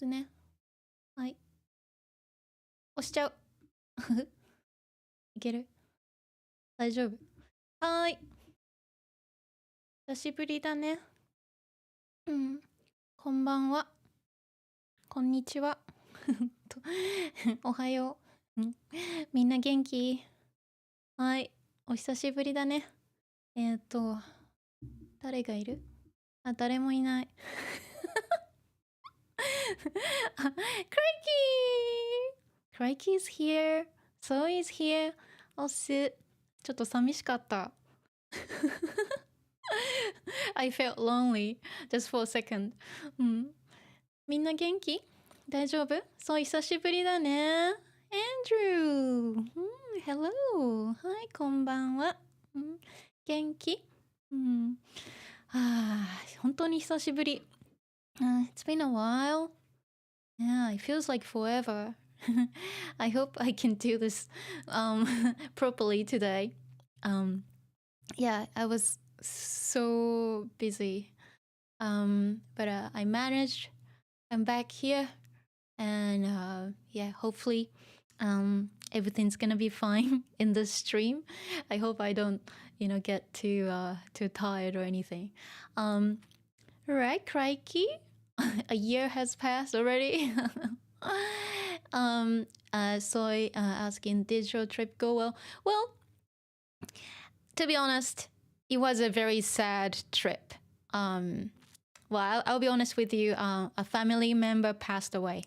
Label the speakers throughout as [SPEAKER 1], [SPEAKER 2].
[SPEAKER 1] ますね。はい。押しちゃう。いける？大丈夫？はーい。久しぶりだね。うん。こんばんは。こんにちは。おはよう。みんな元気？はい。お久しぶりだね。誰がいる？あ、誰もいない。Crikey! Crikey is here. So is here. おす。ちょっと寂しかった。I felt lonely just for a second. みんな元気？大丈夫？そう、久しぶりだね。Andrew! Hello! はい、こんばんは。元気？本当に久しぶり。It's been a while. Yeah, it feels like forever. I hope I can do this properly today. Yeah, I was so busy. But I managed. I'm back here. And yeah, hopefully everything's gonna be fine in this stream. I hope I don't, get too tired or anything. Right, crikey. A year has passed already. Soy asking, did your trip go well? Well, to be honest, it was a very sad trip. Well, I'll be honest with you. A family member passed away.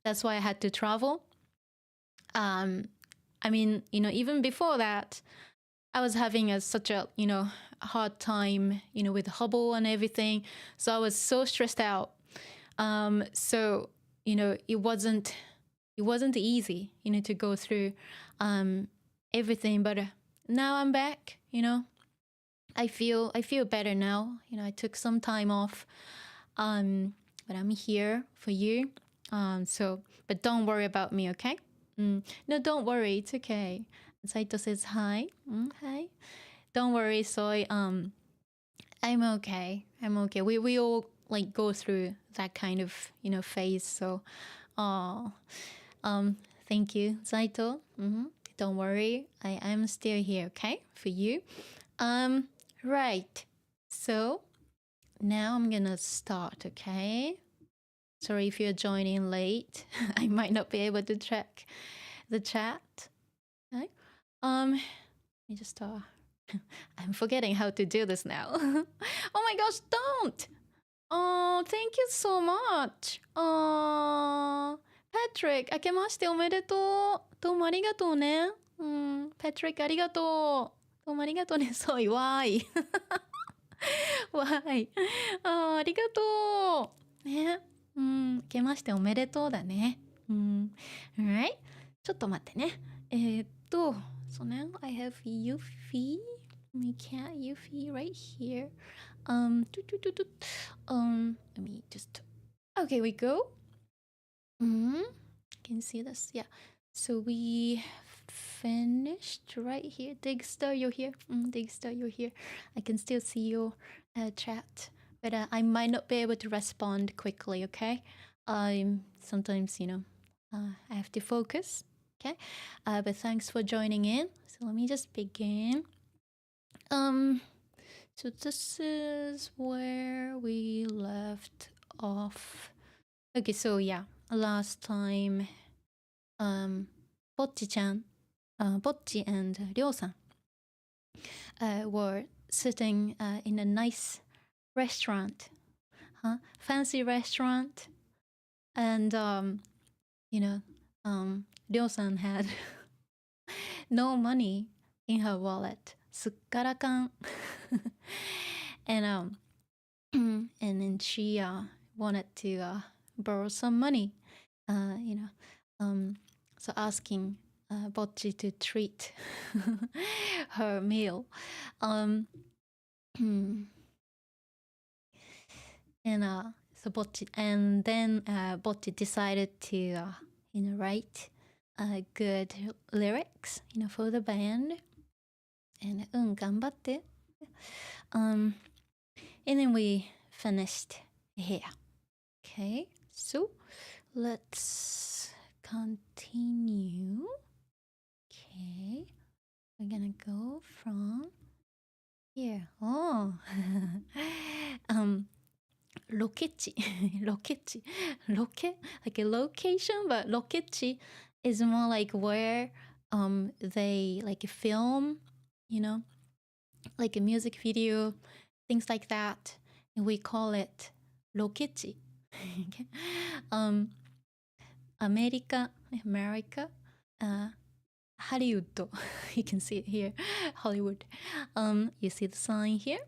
[SPEAKER 1] That's why I had to travel. I mean, even before that, I was having such a, hard time, with Hubble and everything. So I was so stressed out. So, it wasn't easy, to go through everything. But now I'm back, I feel better now. I took some time off. But I'm here for you. But don't worry about me, okay? No, don't worry. It's okay. Saito says hi. Hi. Don't worry, Soy. I'm okay. I'm okay. We all go through that kind of phase. So, thank you, Saito. Don't worry. I am still here, okay, for you. Right. So now I'm gonna start, okay? Sorry if you're joining late. I might not be able to check the chat. Okay. Let me just I'm forgetting how to do this now. Oh my gosh, don't! Oh, thank you so much. Patrick, 明けましておめでとう。どうもありがとうね。Patrick ありがとう。どうもありがとうね。そういわーい。わーい。ありがとう。ね。明けましておめでとうだね。Alright. ちょっと待ってね。So now I have Yuffie. My cat Yuffie right here. Let me just. Okay, we go. Can you see this? Yeah. So we finished right here. Digster, you're here. Digster, you're here. I can still see your chat, but I might not be able to respond quickly. Okay. Sometimes I have to focus. Okay. But thanks for joining in. So let me just begin. So this is where we left off. Okay, so yeah, last time, Bocchi-chan, Bocchi and Ryo-san were sitting in a nice restaurant, fancy restaurant, and Ryo-san had no money in her wallet. Sukkarakan. And then she wanted to borrow some money, so asking Bocchi to treat her meal. And so Bocchi, and then Bocchi decided to write good lyrics, for the band. And 頑張って. And then we finished here. Okay, so let's continue. Okay, we're gonna go from here. Oh, rokechi, rokechi, roke, like a location, but rokechi is more like where they like film, you know, like a music video, things like that, and we call it rokechi. Okay. America, Hollywood. You can see it here, Hollywood. You see the sign here.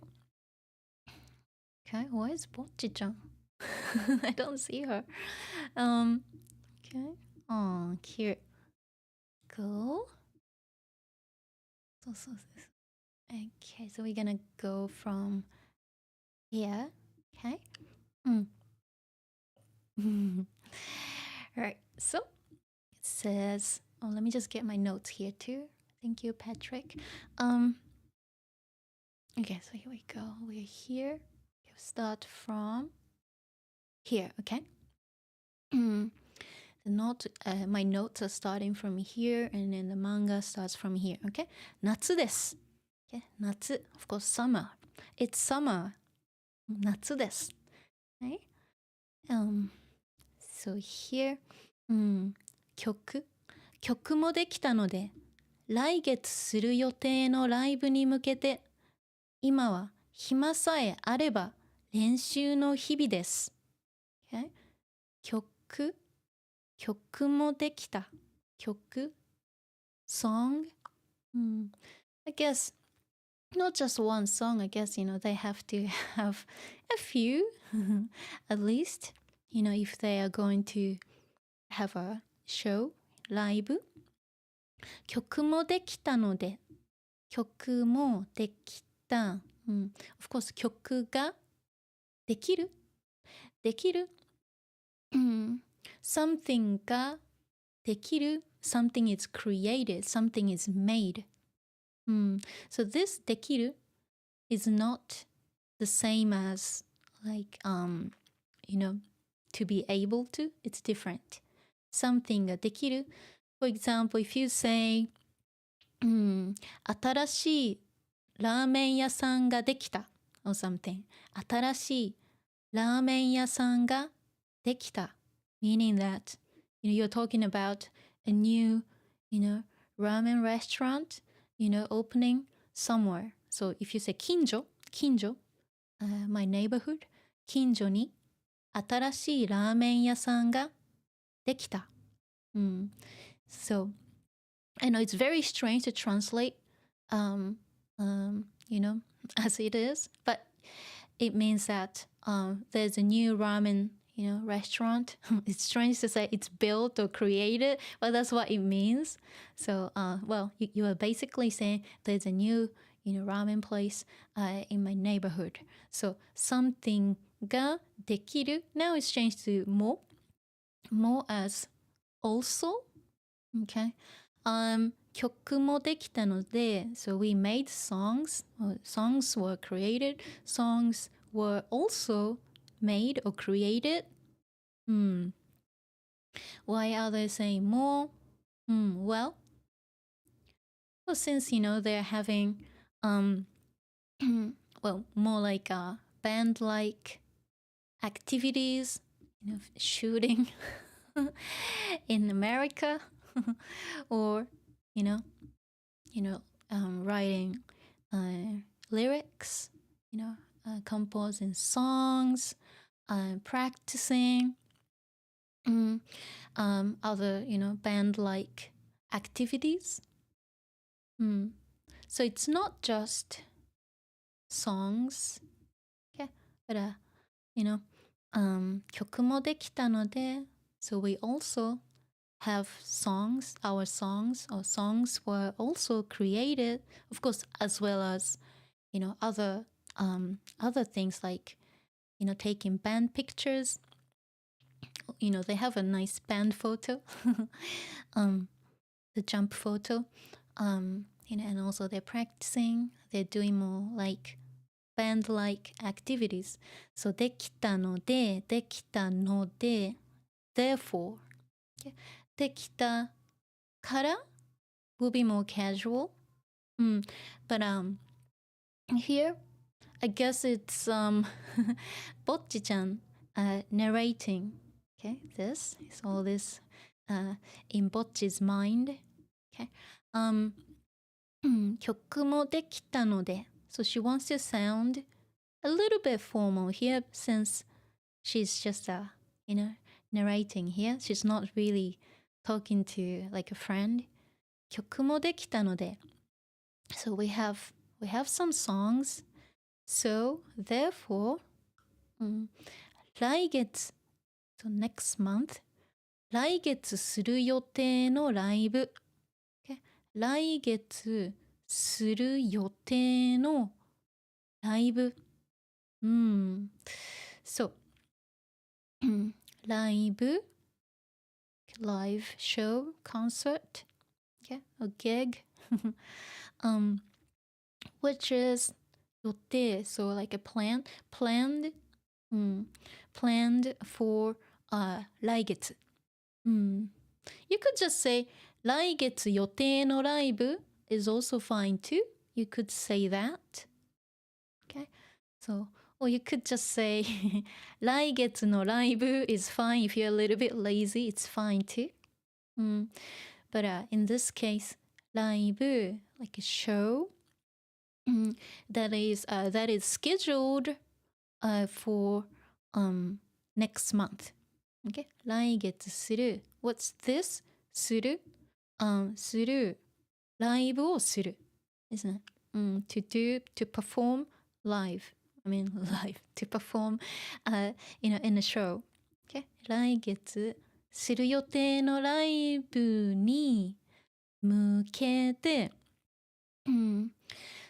[SPEAKER 1] Okay, where is Bocchi-chan? I don't see her. Okay. Oh, here. Go. Okay, so we're gonna go from here. Okay. All right. So it says. Oh, let me just get my notes here too. Thank you, Patrick. Okay, so here we go. We're here. We'll start from here. Okay. My notes are starting from here, and then the manga starts from here. Okay. 夏です。Okay. 夏. Of course, summer. It's summer. 夏です. Okay. So here, 曲もできたので、来月する予定のライブに向けて、今は暇さえあれば練習の日々です。Okay? 曲もできた。song? I guess not just one song. I guess, they have to have a few, at least, if they are going to have a show, ライブ。曲もできたので、曲もできた。Of course, 曲ができる。Something ができる。Something is created. Something is made. So this できる is not the same as like, to be able to. It's different. Something ができる。For example, if you say, 新しいラーメン屋さんができた or something. 新しいラーメン屋さんができた. Meaning that, you're talking about a new, ramen restaurant, opening somewhere. So if you say 近所, my neighborhood, 近所に新しいラーメン屋さんができた. So, I know it's very strange to translate, as it is, but it means that there's a new ramen, restaurant. It's strange to say it's built or created, but that's what it means. So, you are basically saying there's a new, ramen place in my neighborhood. So, something ができる. Now it's changed to more as also. Okay. 曲もできたので, so we made songs. Songs were created. Songs were also made or created. Why are they saying more? Well, since they're having more like band-like activities, shooting in America. Or writing lyrics, composing songs, practicing other band-like activities. So it's not just songs, okay, but 曲もできたので, so we also have songs. Our songs or songs were also created, of course, as well as other things like taking band pictures. They have a nice band photo, the jump photo, and also they're practicing. They're doing more like band-like activities. So できたので therefore. Okay. できたから will be more casual. But here, I guess it's Bocchi-chan narrating. Okay, this is all this in Bocchi's mind. Okay. 曲もできたので so she wants to sound a little bit formal here since she's just narrating here. She's not really talking to like a friend. 曲もできたので so we have some songs. So therefore, 来月 so next month 来月する予定のライブ、okay? 来月する予定のライブ、so ライブ live show concert, okay? A gig which is 予定 so like a planned for 来月、you could just say 来月予定のライブ is also fine too. You could say that. Okay. So, or you could just say 来月のライブ is fine. If you're a little bit lazy, it's fine too. But in this case, ライブ like a show that is scheduled for next month. Okay. 来月する what's this? するするライブをする isn't it? To perform live. I mean live. To perform in a show. Okay. 来月する予定のライブに向けて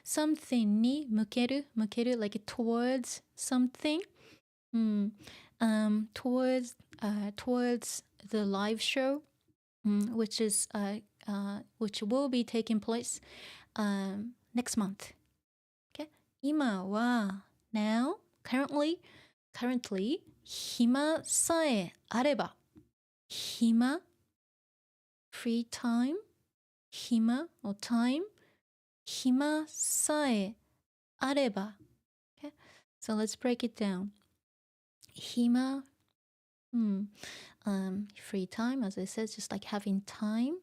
[SPEAKER 1] something に向ける like towards something towards the live show which will be taking place next month. Okay. 今は now currently 暇さえあれば暇 free time 暇 or time 暇さえあれば okay? So let's break it down. 暇free time, as I said, just like having time.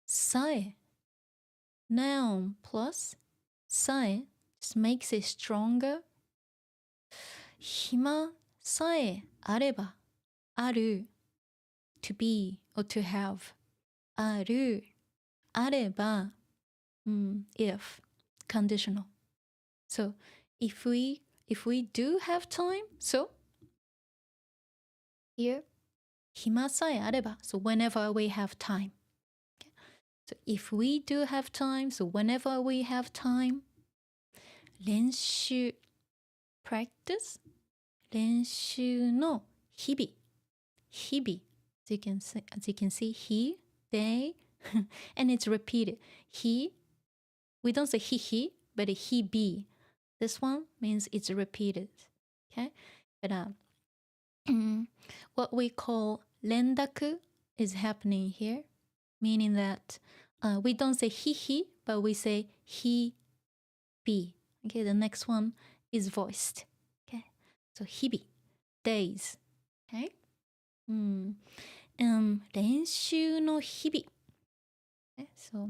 [SPEAKER 1] さえ noun plus さえ just makes it stronger. 暇さえあればある to be or to have あるあればif conditional. So if we do have time, so here 暇さえあれば so whenever we have time. Okay. So if we do have time, so whenever we have time 練習 practice 練習の日々 as you can see he they and it's repeated he we don't say he but he be this one means it's repeated okay but what we call 連絡 is happening here meaning that we don't say he but we say he be okay the next one is voiced okay so 日々 days okay 練習の日々 okay? So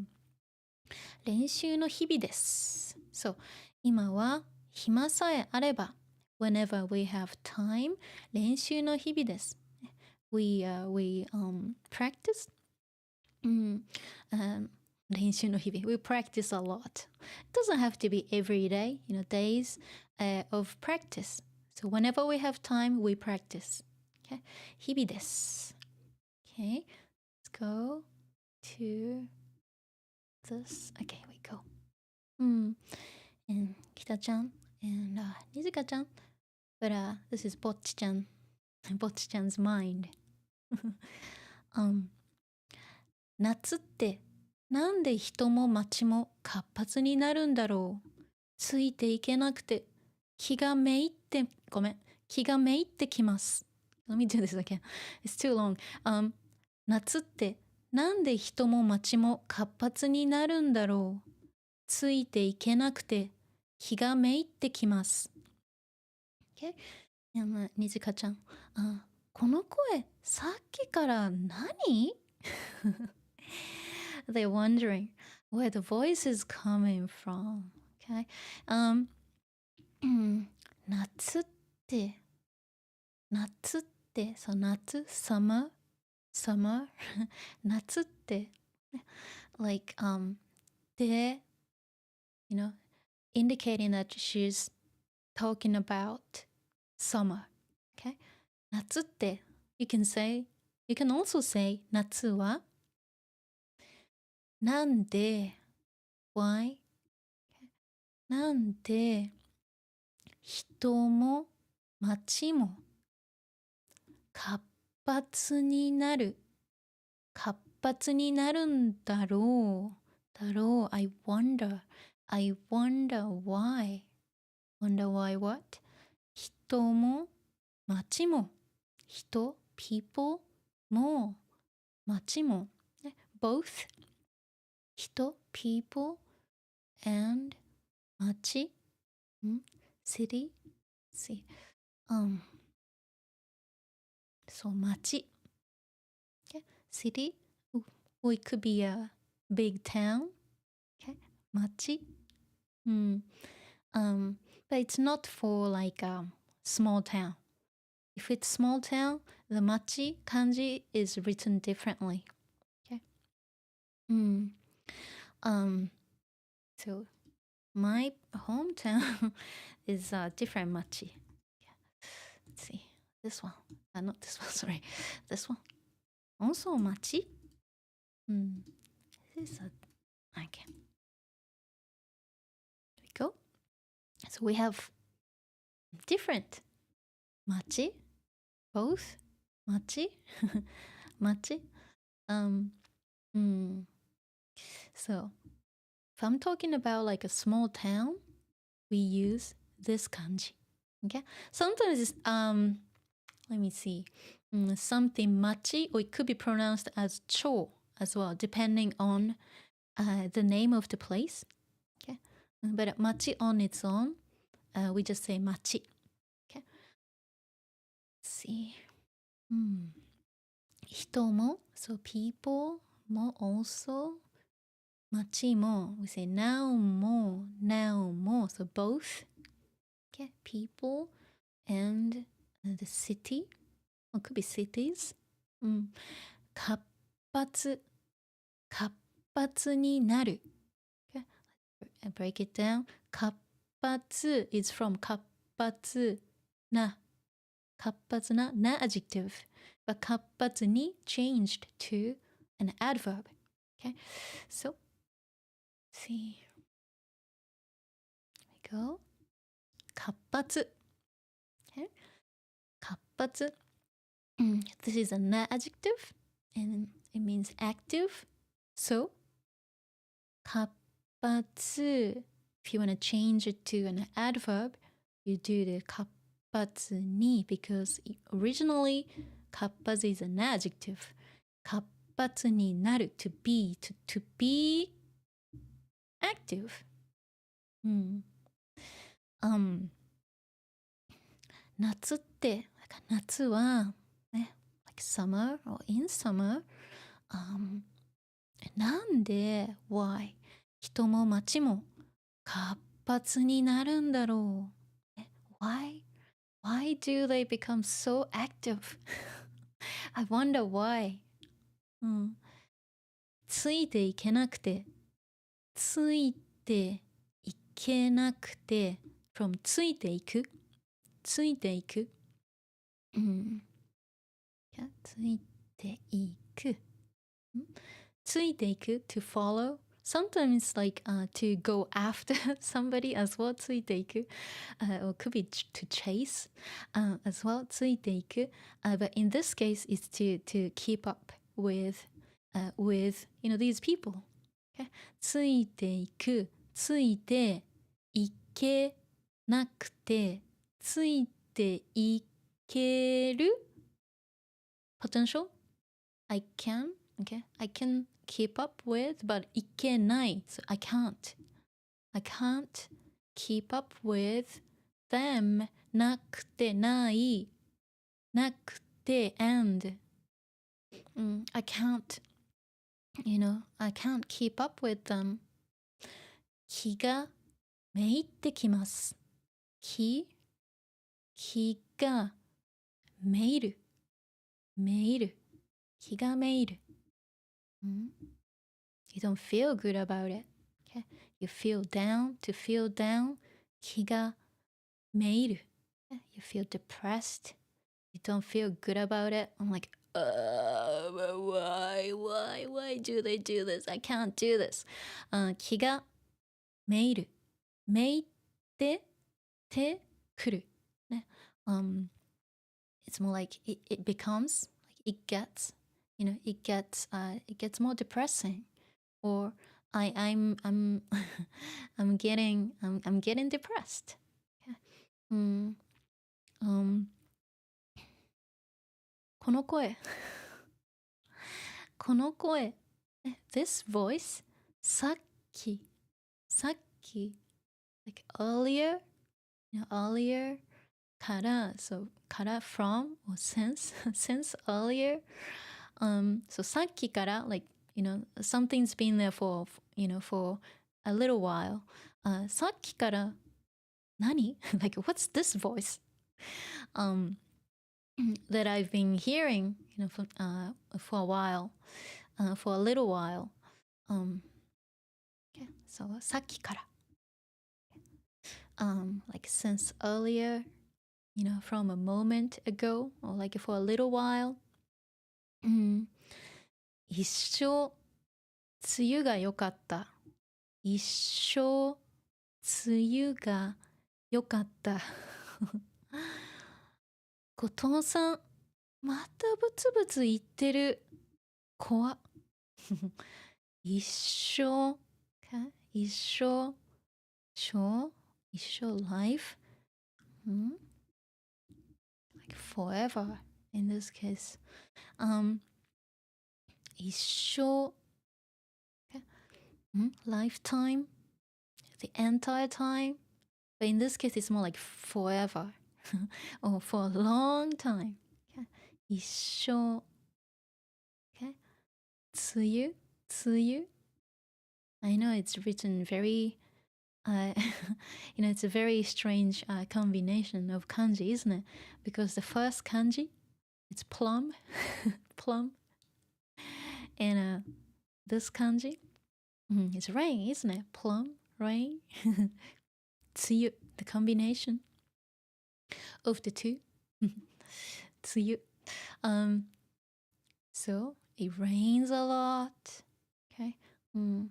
[SPEAKER 1] 練習の日々です So 今は暇さえあれば whenever we have time 練習の日々です we practice 練習の日々 we practice a lot it doesn't have to be every day days of practice so whenever we have time we practice okay 日々です okay let's go to this okay we go and Kita-chan and Nijika-chan but this is Bocchi-chan's mind 夏ってなんで人も街も活発になるんだろうついていけなくて気がめいってきます Let me do this again. It's too long. 夏ってなんで人も街も活発になるんだろう。ついていけなくて気がめいってきます。Okay? にじかちゃん。この声、さっきから何？They're wondering where the voice is coming from. Okay? 夏って、そう、夏、summer, 夏って、like, they, indicating that she's talking about summer. Okay? 夏って、you can also say 夏はなんで why? なんで人も街も活発になるんだろう。I wonder why. Wonder why what? 人も街もpeople も街も、both 人 people and 街city see so 街 okay. City or it could be a big town. Okay, 街but it's not for like a small town. If it's small town, the machi kanji is written differently. Okay. So my hometown is a different machi. Yeah. Let's see. This one. Not this one, sorry. This one. Also machi. This is a okay. There we go. So we have different machi, both machi, machi. So if I'm talking about like a small town, we use this kanji. Okay. Sometimes it's, let me see, something machi, or it could be pronounced as cho as well, depending on the name of the place. Okay. But machi on its own, we just say machi. Okay. Let's see. 人も so people も also 街も we say now more so both. Okay, people and the city, or could be cities. 活発になる. Okay, I break it down. 活発 is from 活発な adjective, but 活発に changed to an adverb. Okay, so see. Here we go. 活発. Okay, 活発. This is an adjective and it means active. So 活発. If you want to change it to an adverb, you do the 活発に because originally 活発 is an adjective. 活発になる to be active. 夏って、夏はね、like summer or in summer. なんで why 人も街も活発になるんだろう。Why do they become so active? I wonder why. ついていけなくて from ついていく ついていく ついていく to follow. Sometimes like to go after somebody as well. ついていく or could be to chase as well. ついていく but in this case it's to keep up with these people. Okay? ついていくついていけなくてついていける potential. I can keep up with, but いけない. So I can't keep up with them. なくてない。なくて and. I can't keep up with them. 気がめいってきます。気がめいる。気がめいる。You don't feel good about it. Okay? You feel down. To feel down. 気がめいる。You feel depressed. You don't feel good about it. I'm like, why do they do this? I can't do this. 気がめいる。めいてくる。ね。It's more like it becomes, like it gets, it gets more depressing, or I'm getting depressed. Okay. この声 this voice さっき like earlier, earlier から so から from or since earlier, so さっきから like something's been there for for a little while, さっきから何like what's this voice that I've been hearing for a while, for a little while, okay, so さっきから like since earlier, from a moment ago, or like for a little while. 一生梅雨が良かった。一生梅雨が良かった。後藤さん、またブツブツ言ってる。怖っ。一生、一生、一生 life? Like forever in this case. 一生、lifetime, the entire time. But in this case, it's more like forever or for a long time. Okay? 一生。Okay? 梅雨。I know it's written very, it's a very strange combination of kanji, isn't it? Because the first kanji, it's plum, plum. And this kanji, it's rain, isn't it? Plum, rain. 梅雨, the combination of the two. 梅雨. So it rains a lot. Okay. 梅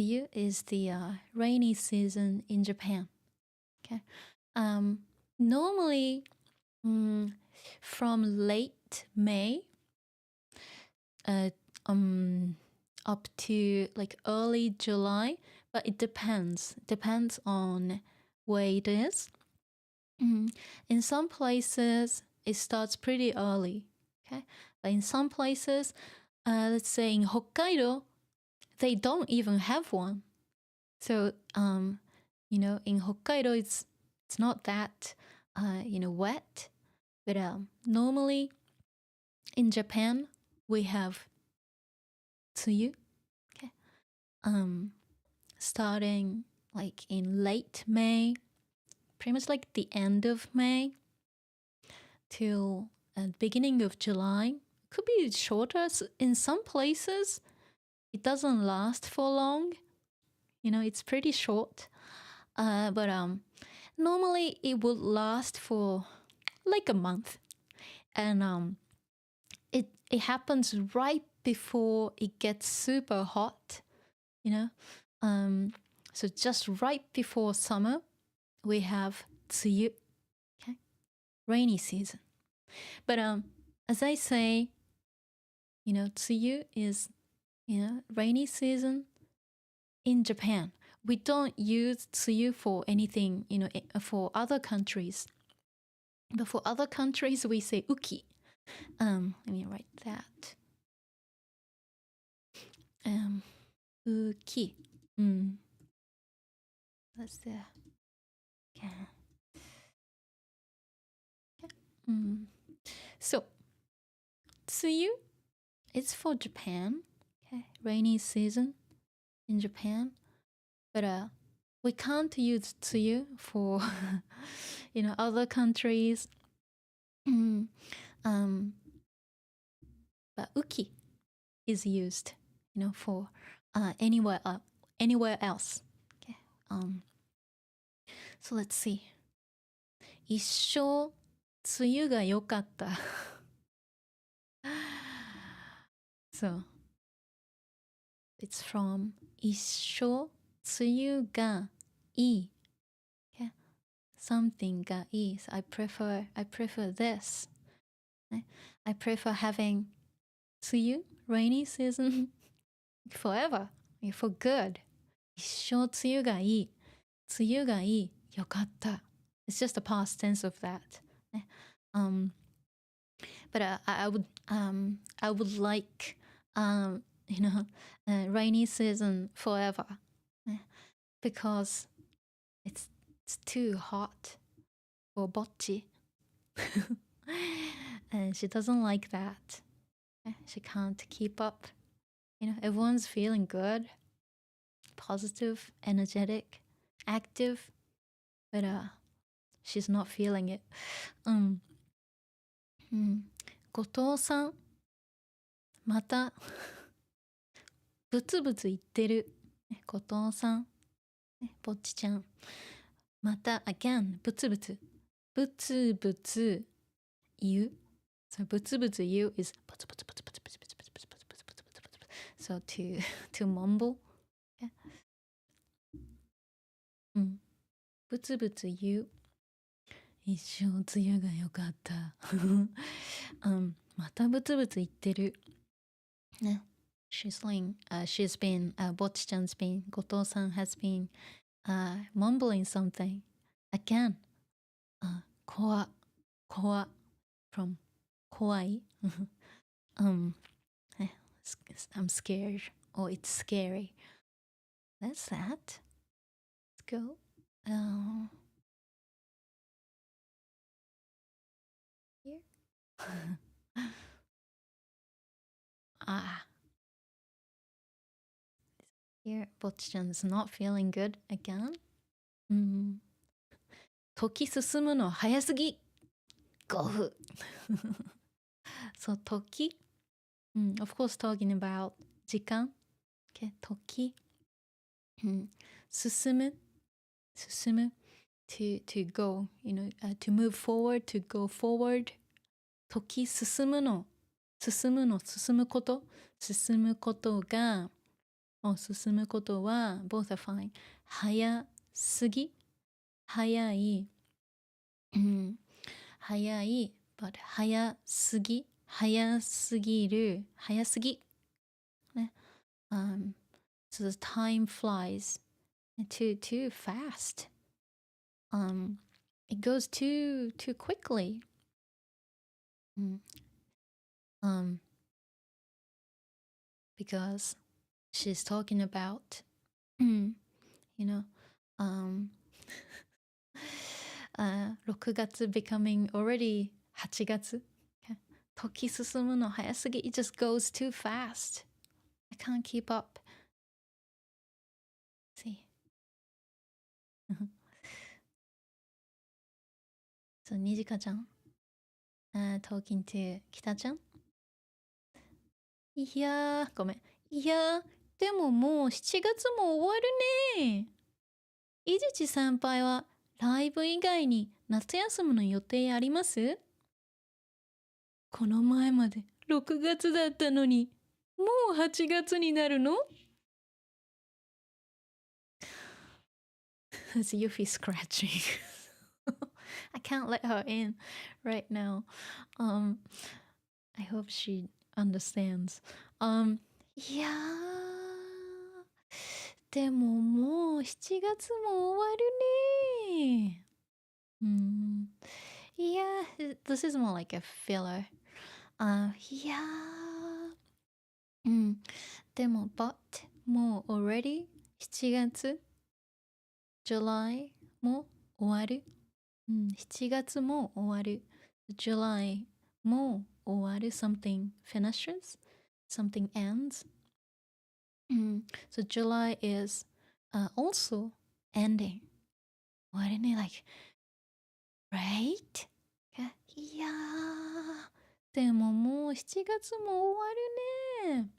[SPEAKER 1] 雨 is the rainy season in Japan. Okay. Normally, from late May up to like early July, but it depends on where it is. In some places it starts pretty early, okay, but in some places, let's say in Hokkaido, they don't even have one. So in Hokkaido it's not that wet, but normally in Japan we have 梅雨, okay, starting like in late May, pretty much like the end of May till beginning of July. Could be shorter. In some places it doesn't last for long, it's pretty short, but normally it would last for like a month, and it happens right before it gets super hot, so just right before summer we have 梅雨, okay, rainy season. But as I say, 梅雨is rainy season in Japan. We don't use 梅雨 for anything, for other countries. But for other countries we say uki. Let me write that. Uki. That's the. Okay. So, tsuyu, it's for Japan. Okay, rainy season in Japan, but we can't use tsuyu for other countries. But uki is used, for anywhere else. Okay. So let's see. 一生梅雨が良かった。So it's from 一生梅雨がいい。Okay. Something がいい. So I prefer this. I prefer having 梅雨 rainy season forever, for good. 一生梅雨がいい。梅雨がいい。よかった。It's just the past tense of that. But I would like rainy season forever, because it's too hot for Bocchi. And she doesn't like that. She can't keep up. Everyone's feeling good, positive, energetic, active, but she's not feeling it. 後藤さん、またブツブツ言ってる。後藤さん、ぼっちちゃん、また again ブツブツ言う。So ブツブツ言う is ブツブツブツブツブツブツブツブツブツブツブツブツブツ。So to mumble. ブツブツ言う。一生梅雨が良かった。またブツブツ言ってる。ね。She's been, Bocchi-chan's been, 後藤さん has been mumbling something. Again. 怖 from 怖い。I'm scared. Or it's scary. That's that. Let's go. Here. Here, Bocchi-chan's not feeling good again. 時進むの早すぎ。5分。So 時、of course talking about 時間。Okay, 時。進む。to go, to move forward, to go forward. 時進むの。進むこと。進むことが、進むことは both are fine. 早すぎ。早い。早い。but 早すぎ。早すぎる。早すぎ。ね。So the time flies too fast. It goes too quickly. Because she's talking about, 6月 becoming already 8月。時進むの早すぎ。It just goes too fast. I can't keep up. See. So, Nijikaちゃん talking to 北ちゃん。いやごめん。いやでももう7月も終わるね。いじち先輩はライブ以外に夏休みの予定あります？この前まで6月だったのに、もう8月になるの？ As Yuffie scratching. I can't let her in right now. I hope she understands. いやでももう7月も終わるね。いや this is more like a filler. いやでも but もう already 7月 July も終わる。7月も終わる。July も終わる。Something finishes. Something ends. So July is also ending. 終わるね。Like, right? いやでももう7月も終わるね。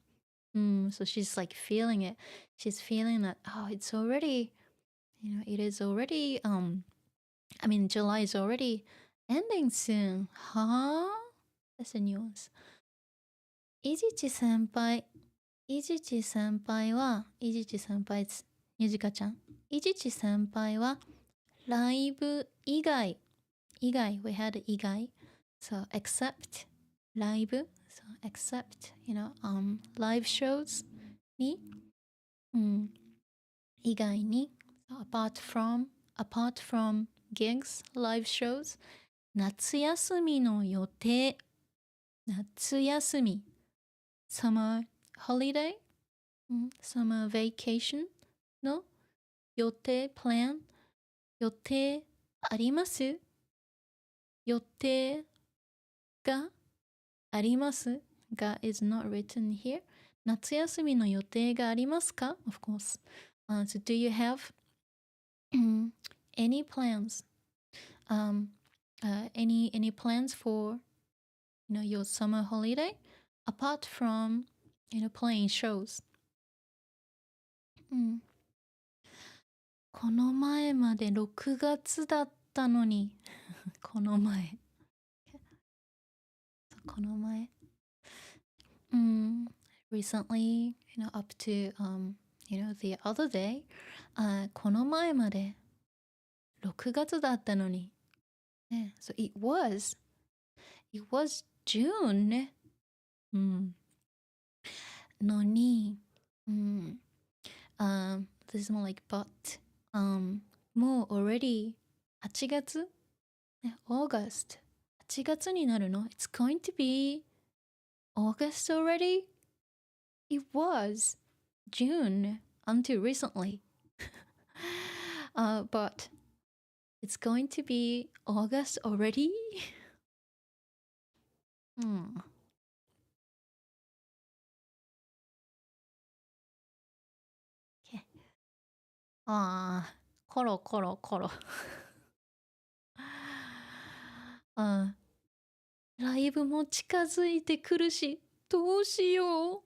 [SPEAKER 1] So she's like feeling it. She's feeling that, oh, it's already, it is already, July is already ending soon. Huh? That's a nuance. いじち先輩は、いじち先輩、にじかちゃん。いじち先輩は、ライブ以外、we had 以外。So, except ライブ。So, except, live shows に、以外に、so, apart from gigs, live shows, 夏休みの予定。夏休み。summer holiday, summer vacation の予定 plan 予定あります予定がありますが is not written here 夏休みの予定がありますか of course、so do you have any plans any plans for your summer holiday apart from playing shows この前まで6月だったのにこの前recently up to the other day この前まで6月だったのに、so it was June ねのにthis is more like but もう already 8月August 8月になるの It's going to be August already? It was June until recently but it's going to be August already? Okay. コロライブも近づいてくるしどうしよう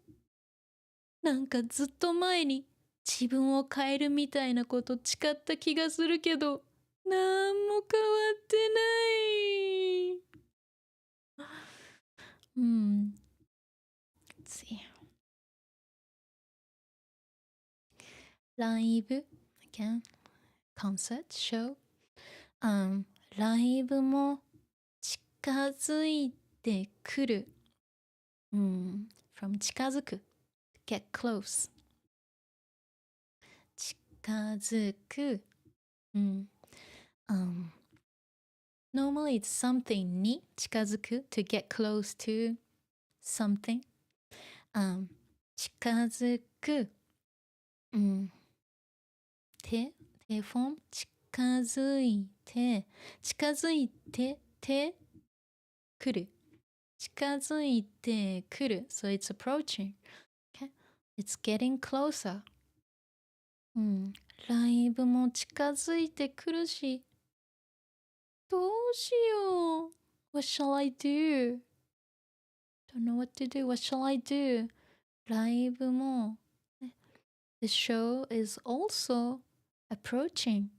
[SPEAKER 1] なんかずっと前に自分を変えるみたいなこと誓った気がするけどなんも変わってないLet's see. ライブ again concert show ライブも近づいてくるfrom 近づく get close 近づくnormally it's something に近づく to get close to something 近づく手フォーム近づいてくる近づいてくる so it's approaching okay? It's getting closer ライブも近づいてくるしどうしよう What shall I do? Don't know what to do. What shall I do? ライブも The show is also approaching.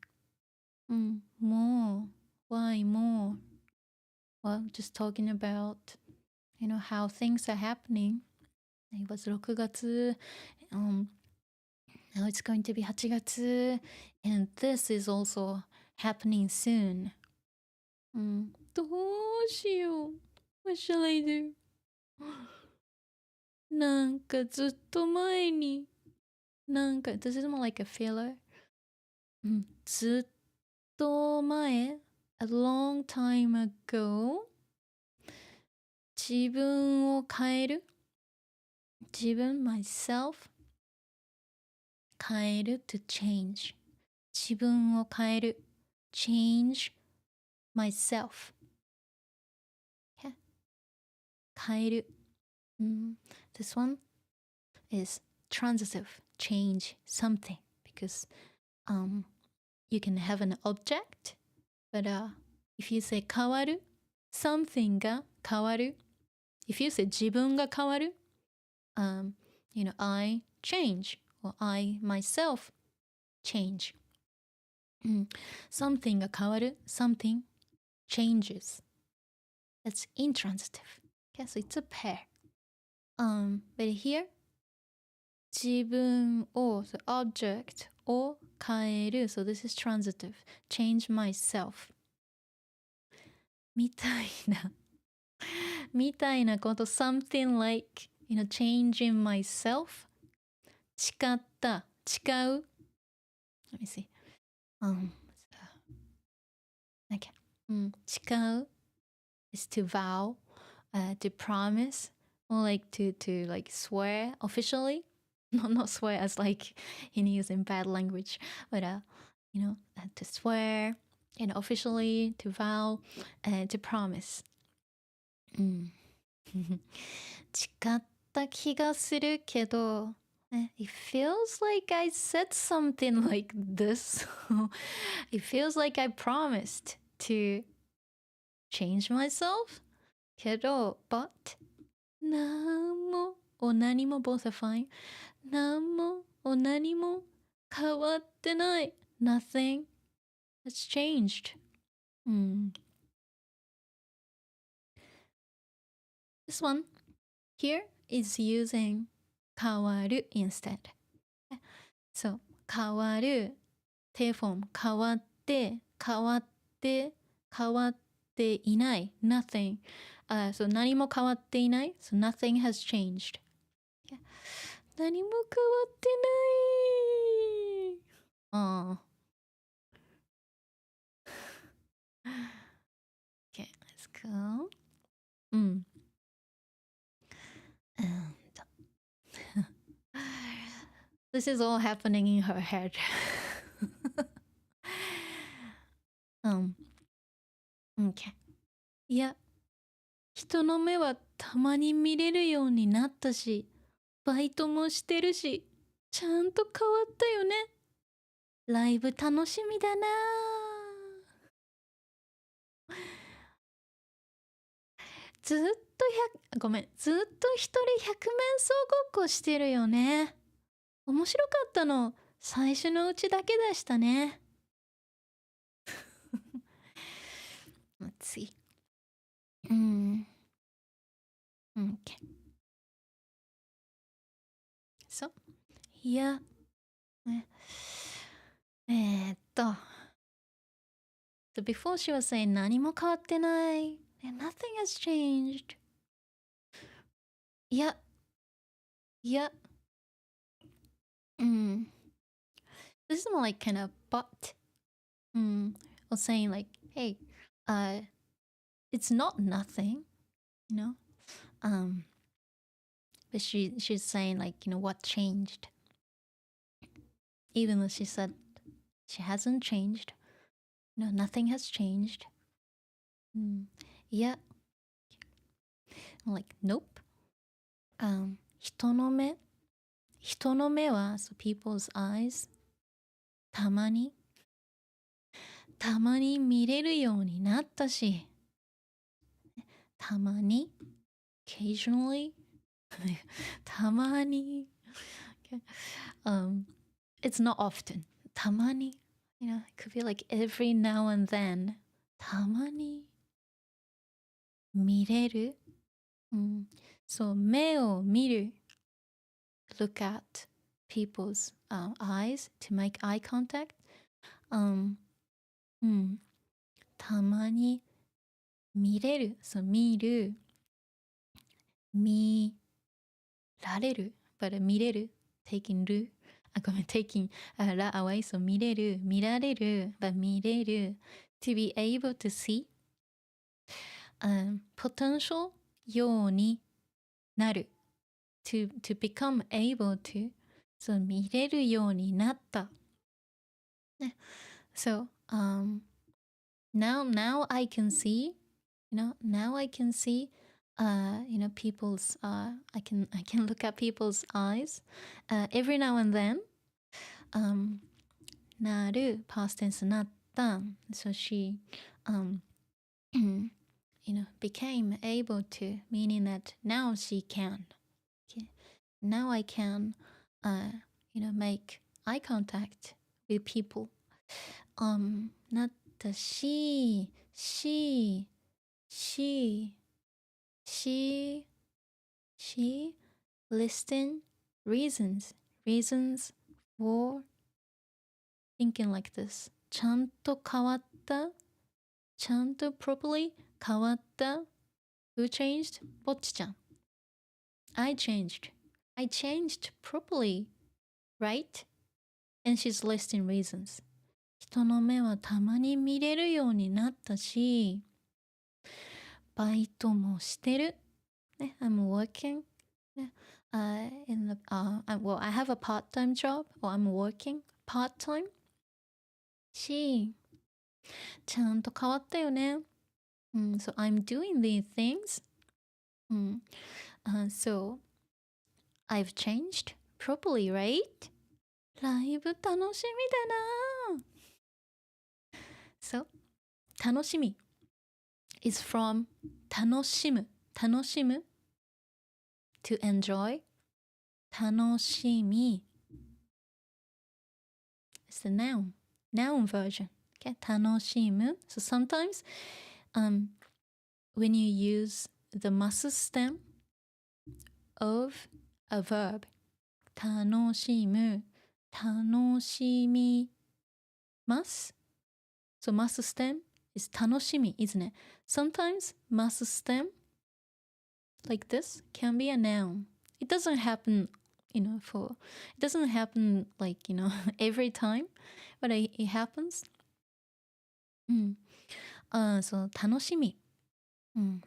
[SPEAKER 1] More. Why more? Well, just talking about, how things are happening. It was 6月. Now it's going to be 8月. And this is also happening soon. どうしよう What shall I do? なんかずっと前にthis is more like a filler. ずっと前 a long time ago 自分を変える。自分 myself 変える to change 自分を変える change myself 変える、This one is transitive change something because you can have an object but if you say 変わる something が変わる if you say 自分が変わるI change or I myself change. Something が変わる something changes. That's intransitive. Okay, so it's a pair. But here 自分を so object を変える so this is transitive. Change myself. みたいなこと something like changing myself 違う Let me see okay 違う is to vow to promise or like to like swear officially not swear as like in using bad language but to swear and officially to vow to promise 違った気がするけどIt feels like I said something like this. It feels like I promised to change myself. けど but なんも or 何も both are fine. なんも or 何も変わってない Nothing has changed. This one here is using 変わる instead. So 変わる手フォーム変わって変わって変わっていない nothing、so 何も変わっていない so nothing has changed、何も変わってないOkay, let's go. And this is all happening in her head. Okay. いや、人の目はたまに見れるようになったし、バイトもしてるし、ちゃんと変わったよね。ライブ楽しみだな。ずっとずっと一人百面相ごっこしてるよね。面白かったの最初のうちだけでしたね。Let's see. Okay. So, いや、So before she was saying 何も変わってない。Nothing has changed. いや。This is more like kind of but. Or saying like, hey, it's not nothing, but she's saying like, what changed? Even though she said she hasn't changed, nothing has changed. Yeah. Like, nope. 人の目は so people's eyes たまに見れるようになったし、たまに occasionally たまに、it's not often たまに it could be like every now and then たまに見れる、そう目を見る look at people's eyes to make eye contact たまに見れる so 見る見られる but 見れる taking るtaking ら away so 見れる見られる but 見れる to be able to see potential ようになる to become able to そう見れるようになった、ね、so now I can see now I can see people's I can look at people's eyes every now and then なる past tense なった so she became able to, meaning that now she can. Okay? Now I can, make eye contact with people. なったし、she listing reasons for thinking like this. ちゃんと変わった。ちゃんと properly 変わった。Who changed? ぼっちちゃん。I changed properly, right? And she's listing reasons. 人の目はたまに見れるようになったし、バイトもしてる。ね、I'm working. ね、in the, well, I have a part-time job, or I'm working part-time. し、ちゃんと変わったよね。So I'm doing these things. So I've changed properly, right? ライブ楽しみだな。So 楽しみ is from 楽しむ to enjoy 楽しみ it's the noun version. Okay, 楽しむ. So sometimes when you use the masu stem of a verb 楽しむ楽しみます so masu stem is 楽しみ isn't it? Sometimes masu stem like this can be a noun. It doesn't happen it doesn't happen like every time, but it happens. So 楽しみ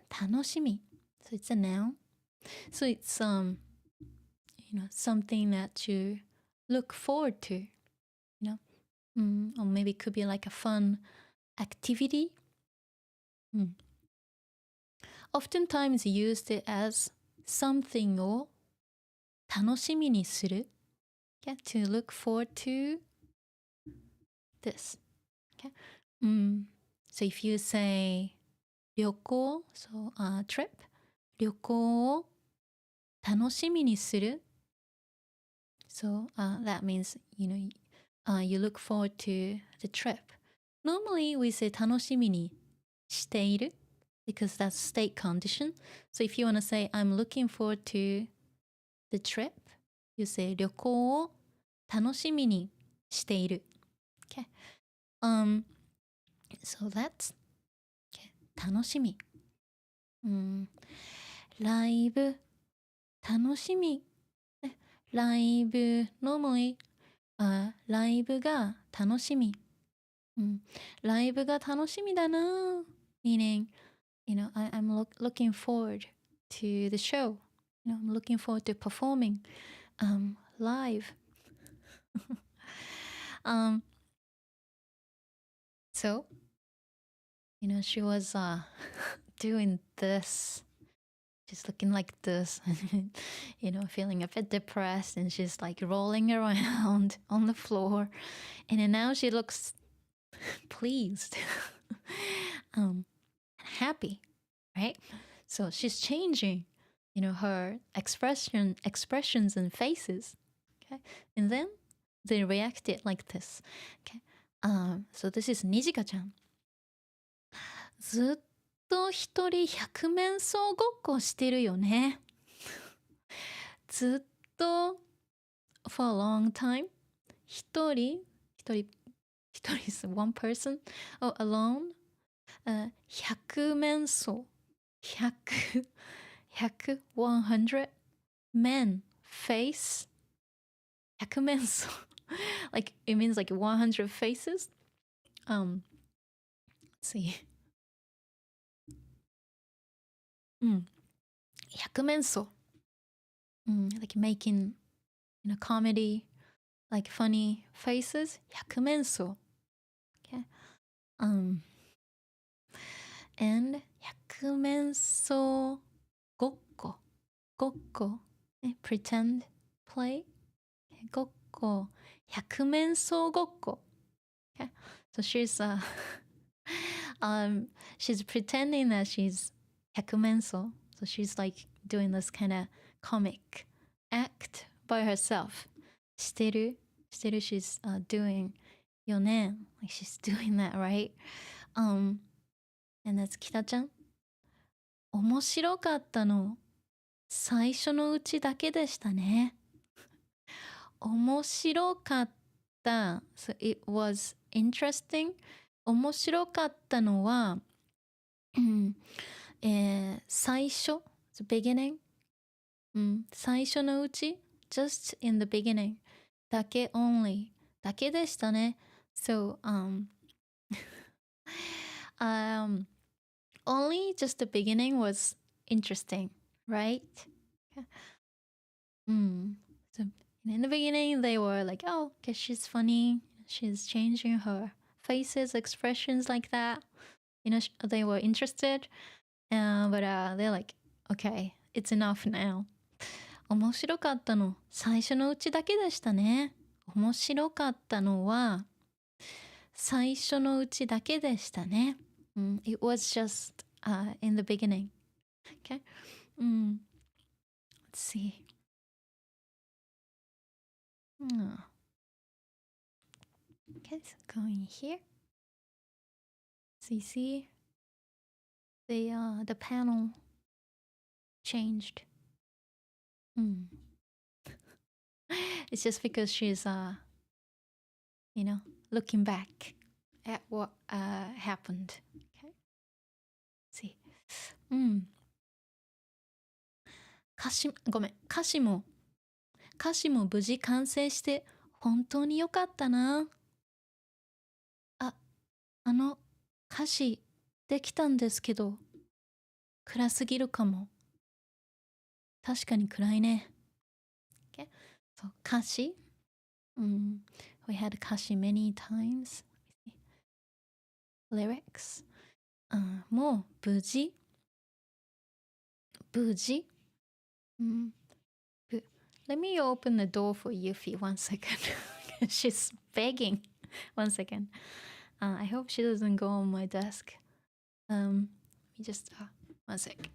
[SPEAKER 1] 楽しみ so it's a noun. So it's something that you look forward to, or maybe it could be like a fun activity. Oftentimes used as something を楽しみにする okay? To look forward to this. Okay? So if you say 旅行 so trip 旅行を楽しみにする so that means you look forward to the trip. Normally we say 楽しみにしている because that's state condition. So if you want to say I'm looking forward to the trip, you say 旅行を楽しみにしている okay. So that's okay. 楽しみライブ楽しみライブ normally ライブが楽しみライブが楽しみだな meaning I'm looking forward to the show. I'm looking forward to performing live. So she was doing this. She's looking like this, feeling a bit depressed, and she's like rolling around on the floor. And then now she looks pleased, happy, right? So she's changing, her expressions and faces. Okay, and then they reacted like this. Okay, so this is Nijika-chan. ずっと一人百面相ごっこしてるよね。ずっと for a long time 一人 is one person or alone 百面相100 men face 百面相 like it means like 100 faces. Let's see. 100面相. Like making, comedy, like funny faces. 100面相. Okay. And 100面相 gokko. Gokko. Pretend play. Gokko. 100面相 gokko. Okay. So she's pretending that she's 100面相. So she's like doing this kind of comic act by herself. してる she's doing よね. Like she's doing that, right? And that's 北ちゃん. 面白かったの最初のうちだけでしたね。面白かった. So it was interesting. 面白かったのは最初 the beginning. 最初のうち just in the beginning. だけ only. だけでしたね。So only just the beginning was interesting, right? So in the beginning they were like, oh, okay, she's funny. She's changing her faces, expressions like that. They were interested. But they're like, okay, it's enough now. 面白かったの最初のうちだけでしたね。面白かったのは最初のうちだけでしたね。It was just in the beginning. Okay. Let's see. Okay, so going here. So you see the panel changed. It's just because she's looking back at what happened. Okay. Let's see. 歌詞も無事完成して本当に良かったな。あの歌詞できたんですけど暗すぎるかも。確かに暗いね。Okay. So 歌詞、we had 歌詞 many times. Lyrics. もう無事 Let me open the door for Yuffie 1 second. She's begging. 1 second. I hope she doesn't go on my desk. Let me just 1 sec.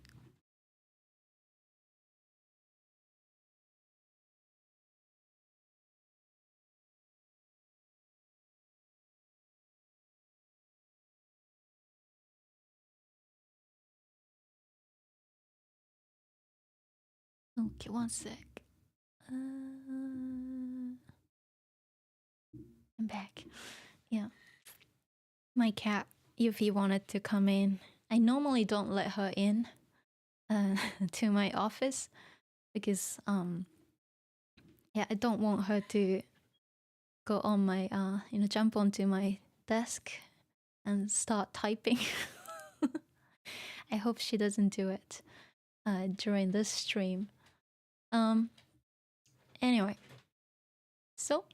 [SPEAKER 1] Okay, 1 sec. I'm back. Yeah. My cat, Yuffie, wanted to come in. I normally don't let her in to my office because I don't want her to go on my jump onto my desk and start typing. I hope she doesn't do it during this stream. Anyway, so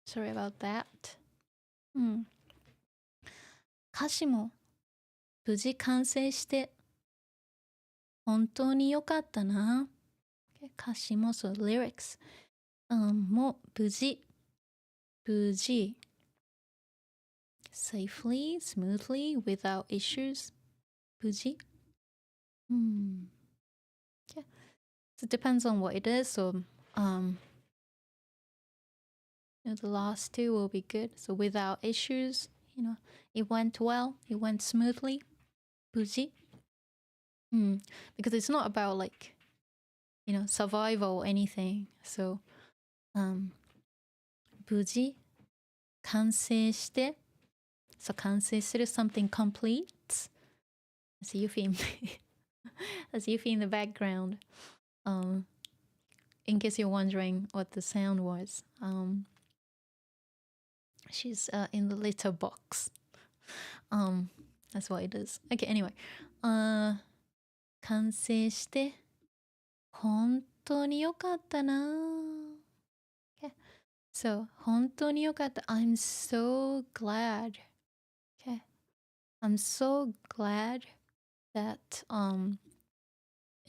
[SPEAKER 1] sorry about that. 歌詞も無事完成して本当に良かったな。歌詞もそう、lyrics も無事 safely, smoothly, without issues 無事 yeah. So it depends on what it is. So the last two will be good. So without issues, it went well, it went smoothly 無事 because it's not about like survival or anything. So 無事完成して so 完成する something completes. As Yuffie in the background. In case you're wondering what the sound was, she's in the litter box. That's what it is. Okay, anyway. 完成して本当に良かったな。Okay. So 本当に良かった。I'm so glad. Okay. I'm so glad that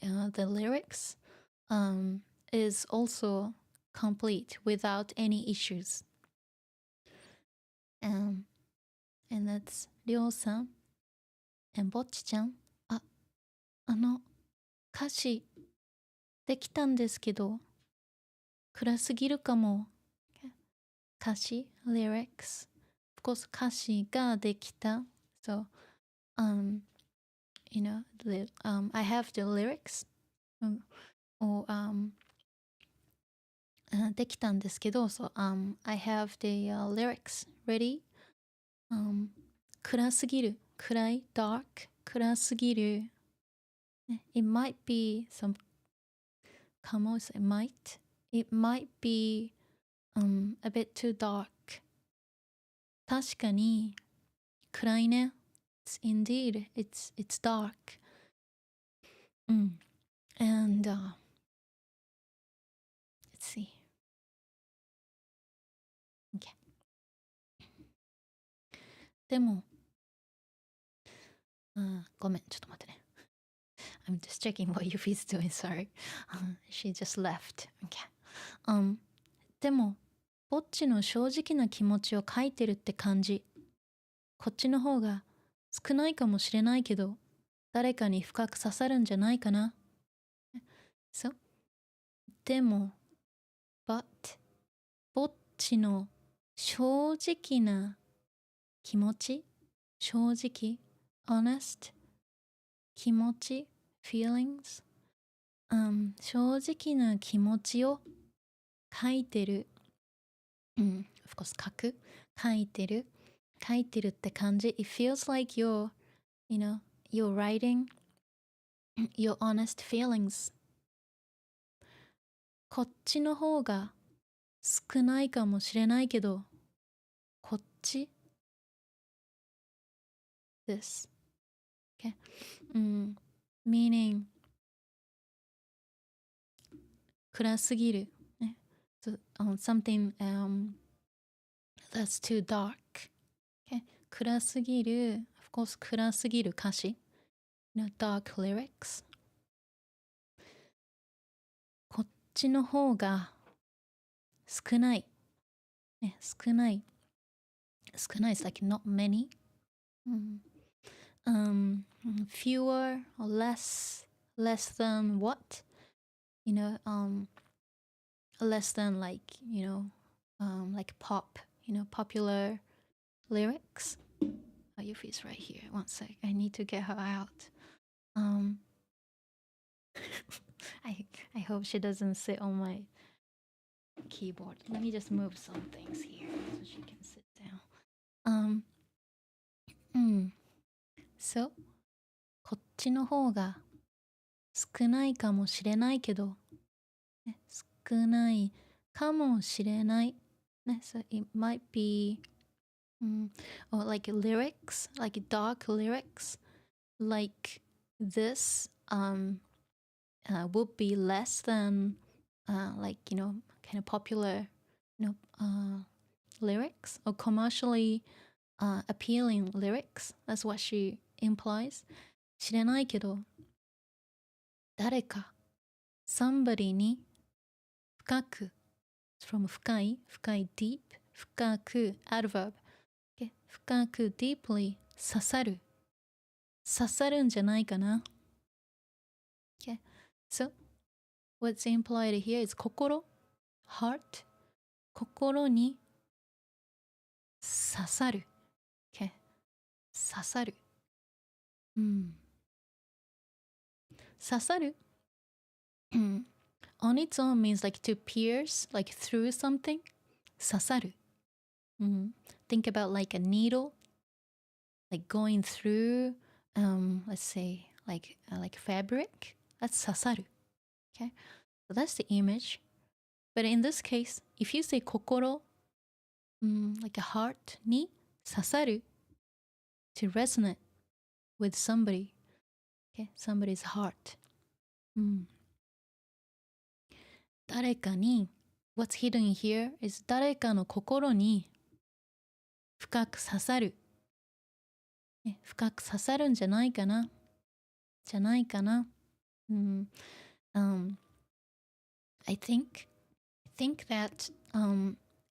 [SPEAKER 1] the lyrics is also complete without any issues. And that's りょうさん and ぼっちちゃん。歌詞できたんですけど暗すぎるかも。歌詞 lyrics of course 歌詞ができた。So you know I have the lyrics をできたんですけど so I have the lyrics ready 暗すぎる暗い dark 暗すぎるIt might be some it might be a bit too dark 確かに暗いね Indeed it's dark and let's see okay でもごめんちょっと待ってねI'm just checking what Yuffie's doing, sorry. She just left. Okay. でも、ぼっちの正直な気持ちを書いてるって感じ。こっちの方が少ないかもしれないけど、誰かに深く刺さるんじゃないかな。So? でも、but ぼっちの正直な気持ち正直 honest 気持ちfeelings、正直な気持ちを書いてる。of course 書いてるって感じ。It feels like you're writing your honest feelings。こっちの方が少ないかもしれないけど、こっち this。Okay. Meaning暗すぎる、ね。So, something that's too dark. Okay. 暗すぎる of course 暗すぎる歌詞 dark lyrics こっちの方が少ない、ね、少ない is like not many、fewer or less than what less than like like pop popular lyrics. Yuffie's right here. One sec. I need to get her out. I hope she doesn't sit on my keyboard. Let me just move some things here so she can sit down. So こっちの方が少ないかもしれないけど、ね、少ないかもしれない、ね、so it might be or like lyrics, like dark lyrics, like this would be less than like kind of popular lyrics or commercially appealing lyrics. That's what she implies. 知れないけど誰か somebody に深く from 深い deep 深く adverb深く deeply 刺さるんじゃないかな。Okay. So, what's implied here is 心 heart 心に刺さる。Okay. 刺さる。刺さるon its own means like to pierce, like through something. 刺さる。Think about like a needle, like going through, let's say like fabric. That's 刺さる。Okay, so that's the image. But in this case, if you say 心, like a heart に刺さる to resonate with somebody, Okay, somebody's heart. 誰かに What's hidden here is 誰かの心に深く刺さる。深く刺さるんじゃないかな。じゃないかな。I think that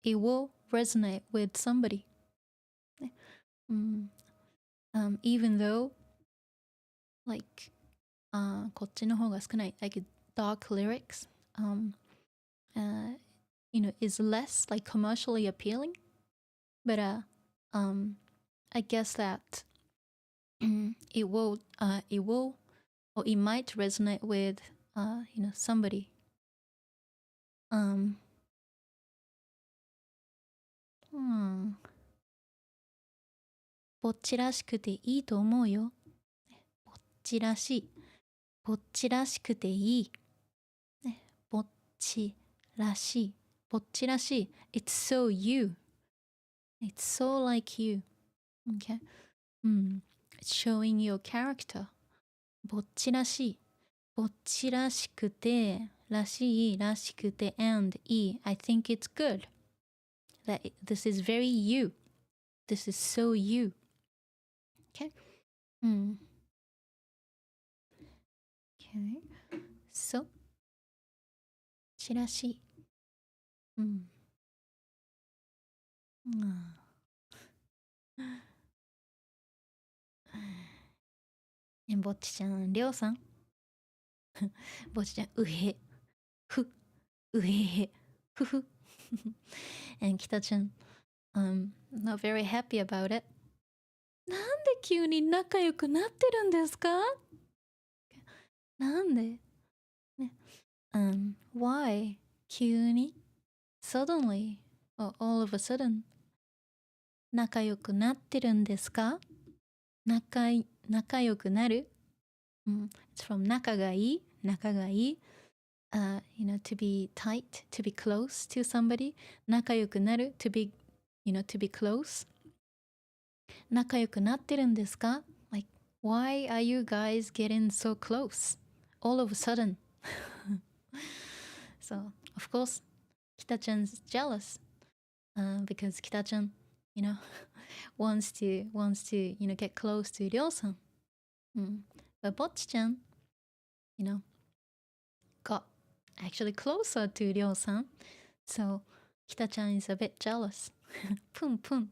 [SPEAKER 1] it will resonate with somebody. Even though like こっちの方が少ない like dark lyrics is less like commercially appealing, but I guess that it will or it might resonate with somebody. ぼっちらしくていいと思うよ。ぼっちらしい。ぼっちらしくていい。ぼっちらしい。ぼっちらしい。It's so you. It's so like you. Okay? It's showing your character. ぼっちらしい。ぼっちらしくて、らしい、らしくて、and いい。I think it's good. That this is very you. This is so you. Okay? Okay. So, チラシ。ぼっちちゃん、りょうさん。ぼっちちゃん、うへ。ふ。うへへ。ふふ。and きたちゃん、not very happy about it. なんで急に仲良くなってるんですか？なんでね。why? 急に suddenly or all of a sudden 仲良くなってるんですか？仲良くなる、It's from 仲がいい、仲がいい。to be tight, to be close to somebody. 仲良くなる to be, to be close. 仲良くなってるんですか？ Like, why are you guys getting so close? All of a sudden. So, of course, Kita-chan's jealous. Because Kita-chan, wants to, get close to Ryo-san. But Bocchi-chan, got actually closer to Ryo-san. So, Kita-chan is a bit jealous. Pum pum,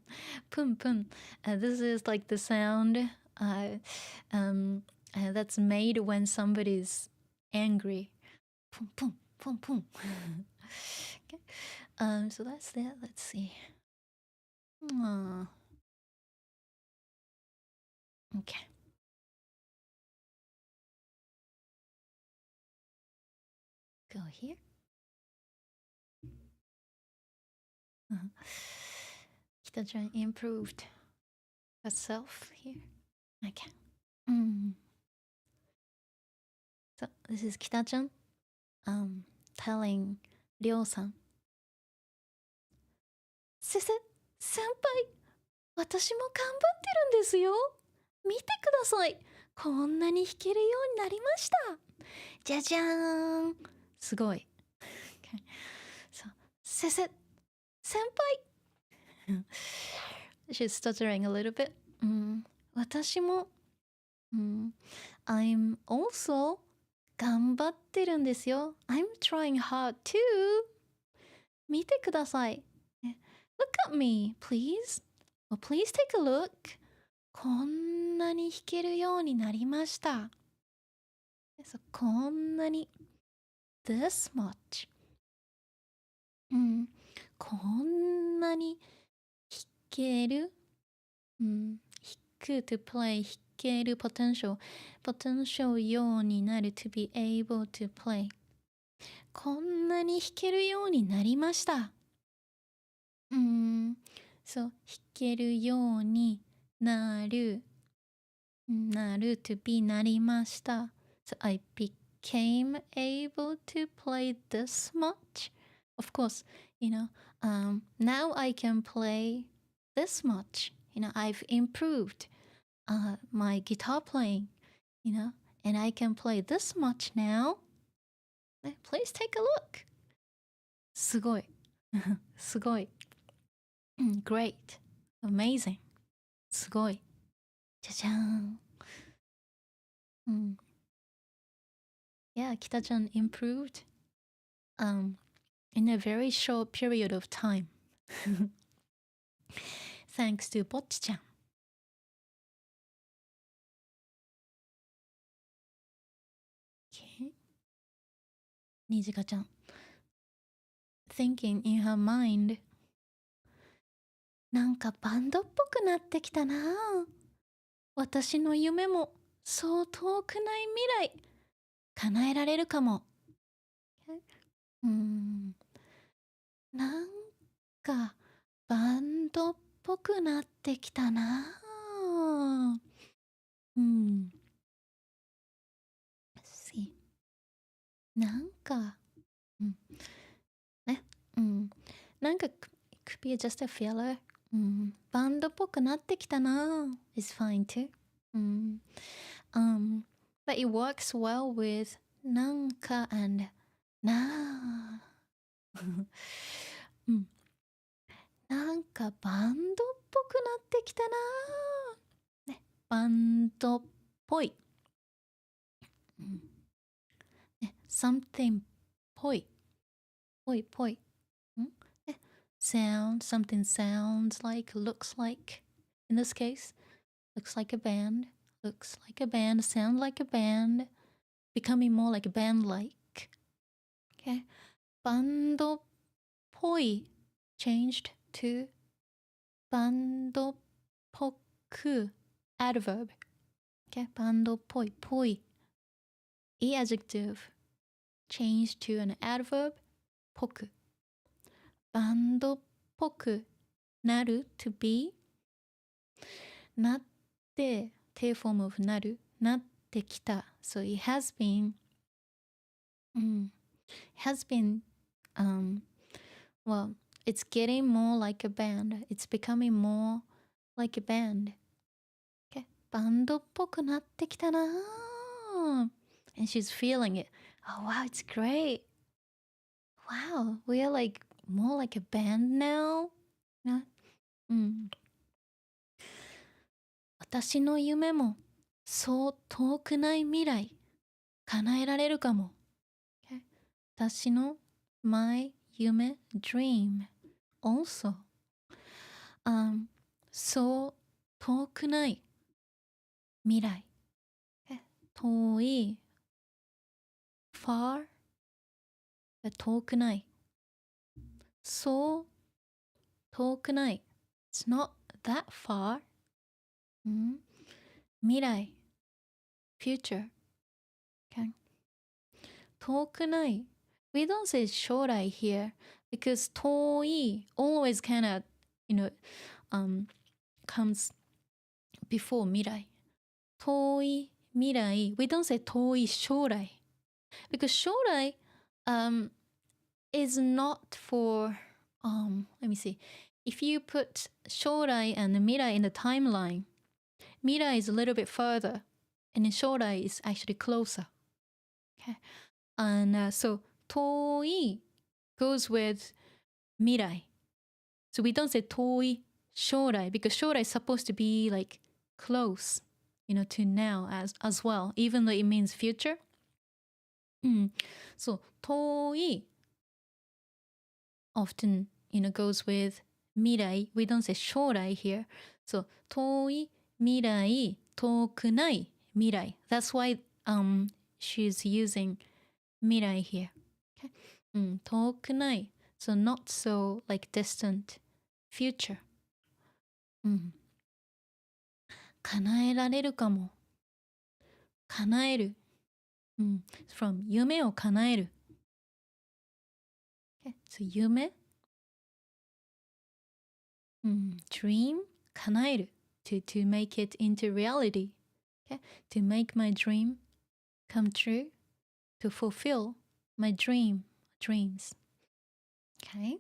[SPEAKER 1] pum pum. This is like the sound that's made when somebody's angry. Pum pum, pum pum. Okay. So that's that. Let's see. Okay. Go here. Kita-chan improved herself here. Okay. So this is Kita-chan telling Ryo-san. 先輩、私も頑張ってるんですよ。見てください。こんなに弾けるようになりました。じゃじゃーん。すごい。Okay. So, 先輩。She's stuttering a little bit. 私も。I'm also 頑張ってるんですよ。I'm trying hard too. 見てください。Look at me, please. Well, please take a look. こんなに弾けるようになりました。こんなに。This much. こんなに弾ける。弾く to play 弾ける potential ようになる to be able to play こんなに弾けるようになりました。そう弾けるようになる to be なりました。So I became able to play this much. Of course, now I can play this much. I've improved my guitar playing, and I can play this much now. Please take a look. すごい。すごい。Great. Amazing. すごい。じゃじゃーん。Yeah, Kita-chan improved in a very short period of time. Thanks to Bocchi-chan. Okay. Nijika-chan. Thinking in her mind. なんかバンドっぽくなってきたな。私の夢もそう遠くない未来叶えられるかも。なんかバンドっぽくなってきたな。See. なんか、ね、なんか could be just a filler. バンドっぽくなってきたな。is fine too. But it works well with なんか and な。なんかバンドっぽくなってきたな。ね、バンドっぽい。ね、something ぽい。ぽいぽい。ね、sound, something sounds like, looks like. In this case, looks like a band, looks like a band, sound like a band, becoming more like a band like. Okay. バンドっぽい changed to バンドっぽく adverb. Okay. バンドっぽいぽい e adjective changed to an adverb ぽくバンドっぽくなる to be なって定 form of なるなってきた so it has been well, it's getting more like a band. It's becoming more like a band. Okay. バンドっぽくなってきたな。And she's feeling it. Oh, wow, it's great. Wow, we are like more like a band now. 私の夢もそう遠くない未来叶えられるかも。Okay. 私の my 夢 dream also そう遠くない未来、遠い far 遠くないそう遠くない it's not that far、未来 future、okay. 遠くない we don't say 将来 here because 遠い always kind of comes before 未来遠い未来 we don't say 遠い将来 because 将来is not for let me see if you put 将来 and 未来 in the timeline 未来 is a little bit further and then 将来 is actually closer, okay. And so 遠い goes with 未来 so we don't say 遠い将来 because 将来 is supposed to be like close to now as well even though it means future. So 遠い often goes with 未来 we don't say 将来 here so 遠い未来遠くない未来 that's why she's using 未来 here, okay. 遠くない so not so like distant future. 叶えられるかも叶える、from 夢を叶える、okay. So 夢、dream 叶える to make it into reality, okay. To make my dream come true, to fulfill my dreams, okay.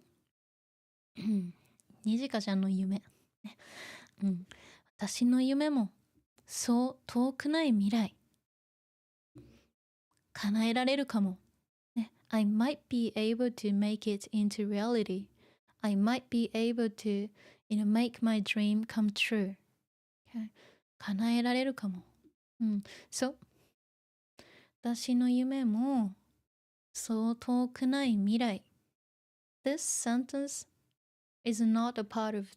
[SPEAKER 1] にじかちゃんの夢、私の夢もそう遠くない未来叶えられるかも。ね、I might be able to make it into reality. I might be able to, make my dream come true. Okay? 叶えられるかも。So, 私の夢もそう遠くない未来。This sentence is not a part of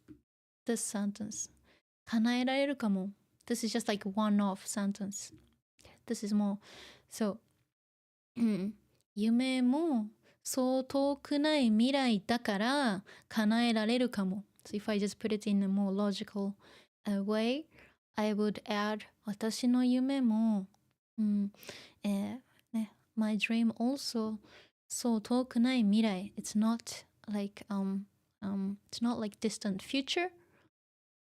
[SPEAKER 1] this sentence. 叶えられるかも。This is just like one-off sentence. This is more. So, 夢もそう遠くない未来だから叶えられるかも。So if I just put it in a more logical way, I would add 私の夢も、my dream also そう遠くない未来。It's not like it's not like distant future.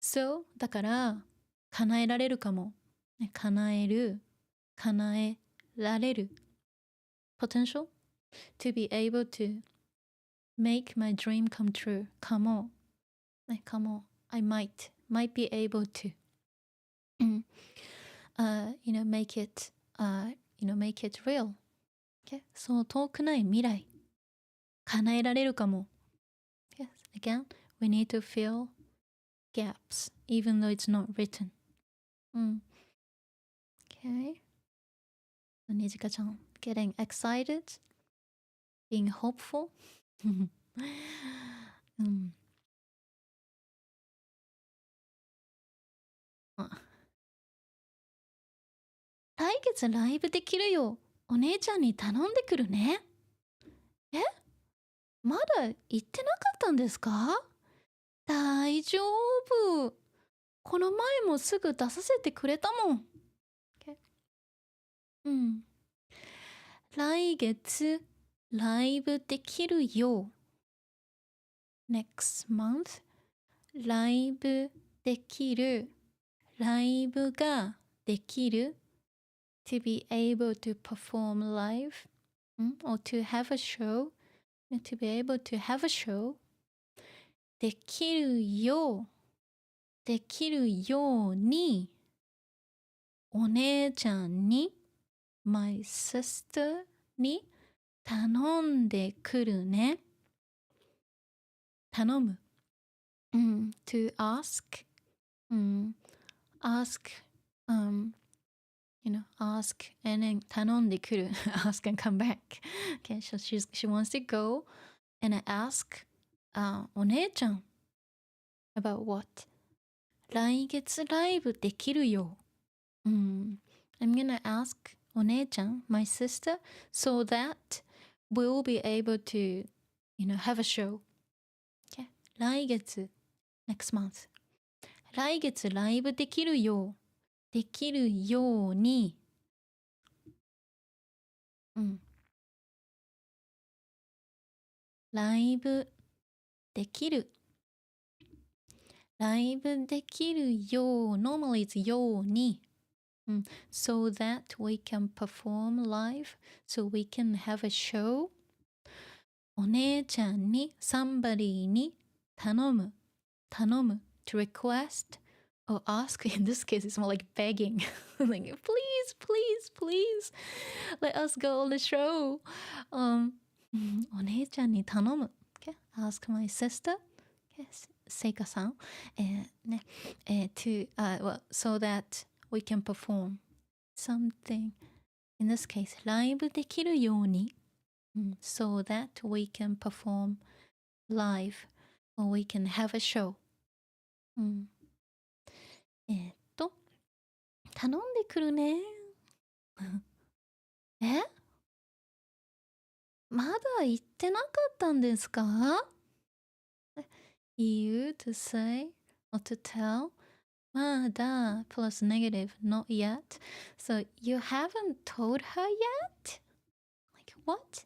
[SPEAKER 1] So だから叶えられるかも。叶える、叶えられる。Potential to be able to make my dream come true. かも。かも。I might be able to make it make it real. Okay? そう遠くない未来。叶えられるかも。Yes. Again, we need to fill gaps, even though it's not written. Okay. Nijika-chan getting excited, being hopeful. 来月ライブできるよ。お姉ちゃんに頼んでくるね。え？まだ言ってなかったんですか？大丈夫。この前もすぐ出させてくれたもん。来月ライブできるよ。Next month ライブできる。ライブができる。To be able to perform live, or to have a show, to be able to have a show. できるようにお姉ちゃんに my sister に頼んでくるね。頼む。to ask, ask, ask and then 頼んでくる。ask and come back. Okay, so she wants to go and ask お姉ちゃん about what? 来月ライブできるよ。I'm gonna ask お姉ちゃん my sister so that we'll be able to have a show. Okay? 来月 next month 来月ライブできるようにライブできるよう normally it's ようにso that we can perform live so we can have a show お姉ちゃんに somebody に頼む to request or ask. In this case it's more like begging. Like please let us go on the show. お姉ちゃんに頼む okay? Ask my sister, yes, Seika さん to so that we can perform something. In this case ライブできるようにso that we can perform live or we can have a show. 頼んでくるね。まだ言ってなかったんですか？ You to say or to tell まだ plus negative not yet. So you haven't told her yet? Like what?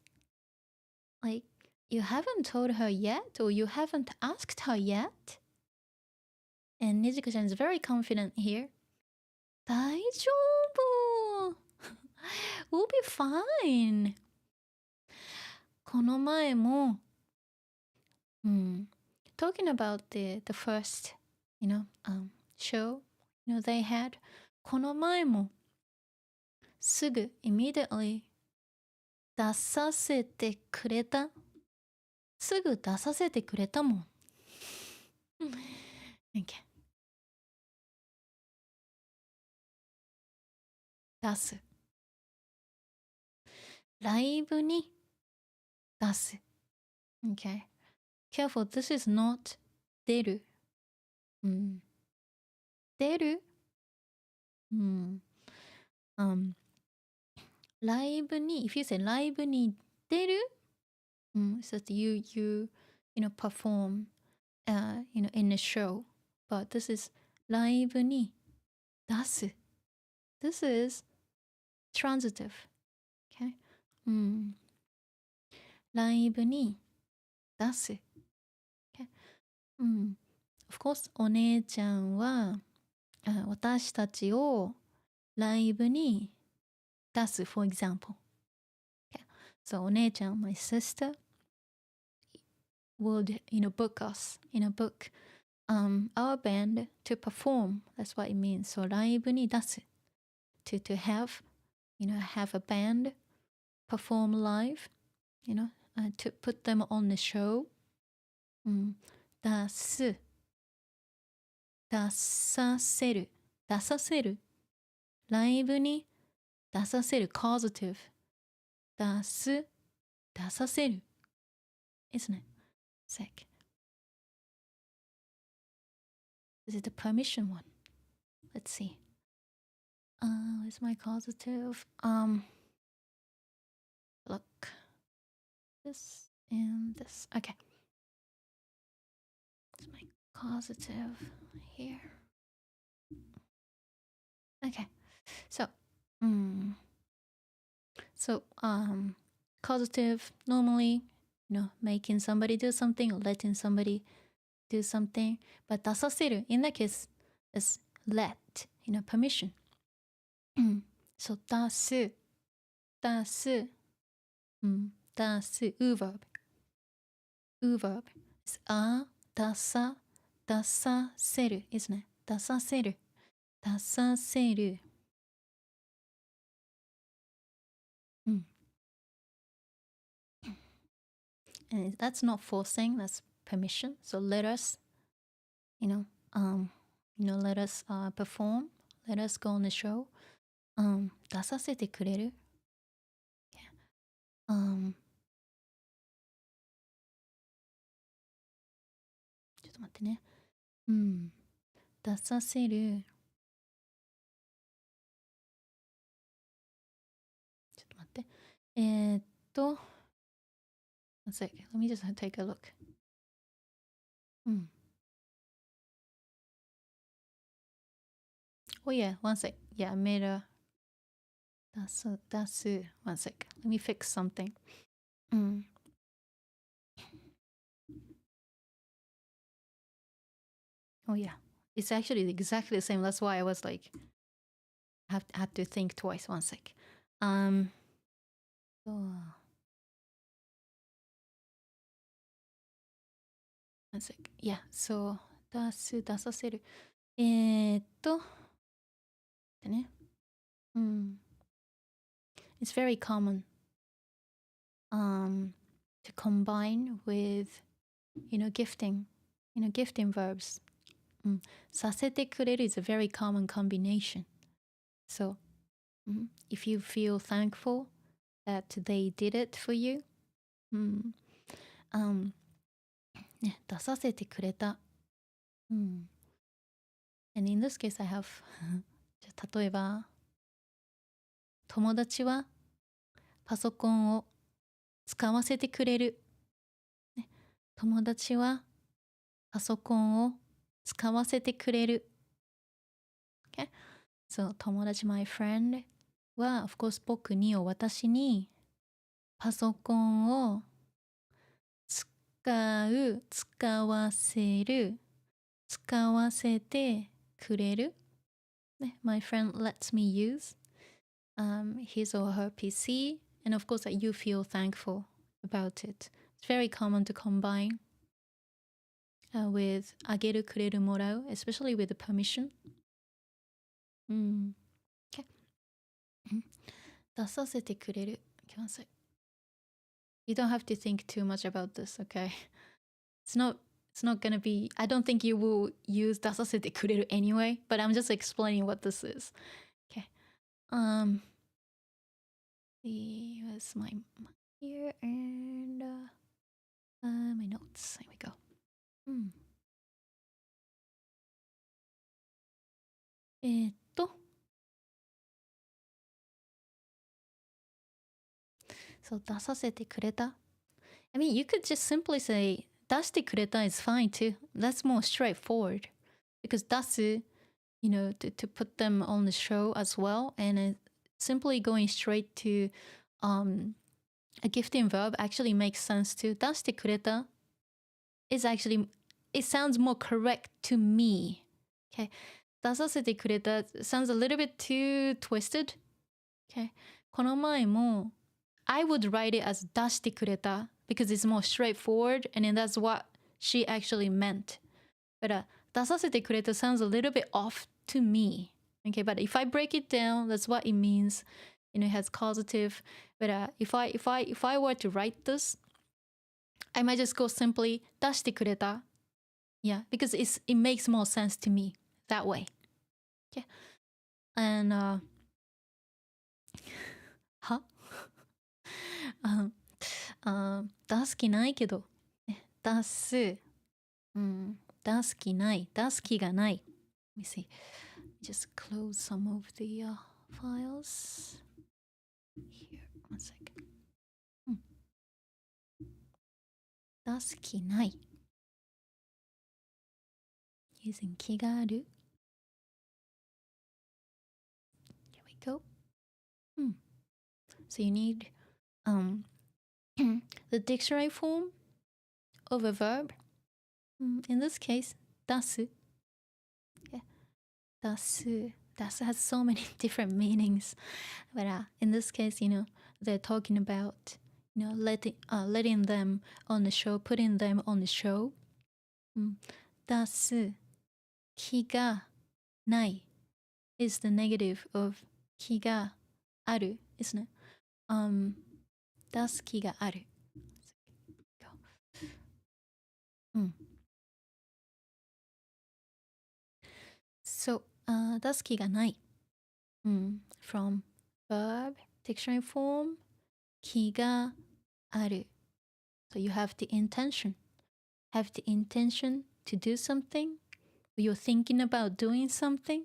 [SPEAKER 1] Like you haven't told her yet or you haven't asked her yet? And Nijika-chan is very confident here. 大丈夫 We'll be fine. この前もtalking about the first, show, they had この前もすぐ immediately 出させてくれた。すぐ出させてくれたもん。OK。出す。ライブに出す。Okay. Careful, this is not 出る。出る。ライブに、if you say ライブに出る、so that you perform, in a show. But this is ライブに出す。This is transitive. Okay? ライブに出す。Okay? Of course, お姉ちゃんは私たちをライブに出す。For example. Okay? So お姉ちゃん, my sister, would book us, book our band to perform. That's what it means. So ライブに出す to have have a band perform live, to put them on the show. 出す出させる出させるライブに出させる causative 出す出させる isn't it? Sec. Is it the permission one? Let's see. Where's my causative? Look. This and this. Okay. It's my causative here. Okay. So, causative normally, making somebody do something or letting somebody do something. But 出させる in that case is let, permission. So 出す出す出す u verb. u verb is 出させる isn't it? 出させる出させるAnd that's not forcing, that's permission. So let us, let us perform, let us go on the show. 出させてくれるちょっと待ってね。出させるちょっと待って。One sec. Let me just take a look. Oh yeah, one sec. Yeah, I made a 出す one sec. Let me fix something. Oh yeah. It's actually exactly the same. That's why I was like had to think twice. One sec. One sec. Yeah, so 出させるねIt's very common to combine with gifting gifting verbs させてくれる is a very common combination. So if you feel thankful that they did it for you 出させてくれたAnd in this case I have 例えば友達はパソコンを使わせてくれる、友達はパソコンを使わせてくれる、okay? So 友達 my friend は of course 僕に私にパソコンを使わせてくれる、My friend lets me use his or her PC, and of course that you feel thankful about it. It's very common to combine with あげるくれるもらう especially with the permission. Okay. 出させてくれる Can I say You don't have to think too much about this, okay? It's not gonna be, I don't think you will use 出させてくれる anyway, but I'm just explaining what this is. Okay. Where's my here and my notes. Here we go. Hmm. そう出させてくれた I mean, you could just simply say 出してくれた is fine too. That's more straightforward. Because 出す, you know, to put them on the show as well. And simply going straight to a gifting verb actually makes sense too. 出してくれた is actually, it sounds more correct to me. Okay. 出させてくれた sounds a little bit too twisted. Okay. この前もI would write it as 出してくれた because it's more straightforward and then that's what she actually meant. But 出させてくれた sounds a little bit off to me. Okay, but if I break it down, that's what it means. You know, it has causative. But if I were to write this, I might just go simply 出してくれた. Yeah, because it makes more sense to me that way. Okay. And は出す気ないけど、ね、出す、出す気ない、出す気がない。Let me see. Just close some of the files. Here, one second. 出す気ない。Using 気がある。Here we go. So you need the dictionary form of a verb. In this case, 出す. Okay. 出す. 出す has so many different meanings. But in this case, you know, they're talking about, you know, letting them on the show, putting them on the show. 出す. 気がない is the negative of 気がある isn't it? 出す気がある。So, 出す気がない。From verb, dictionary form, 気がある。So you have the intention. Have the intention to do something. You're thinking about doing something.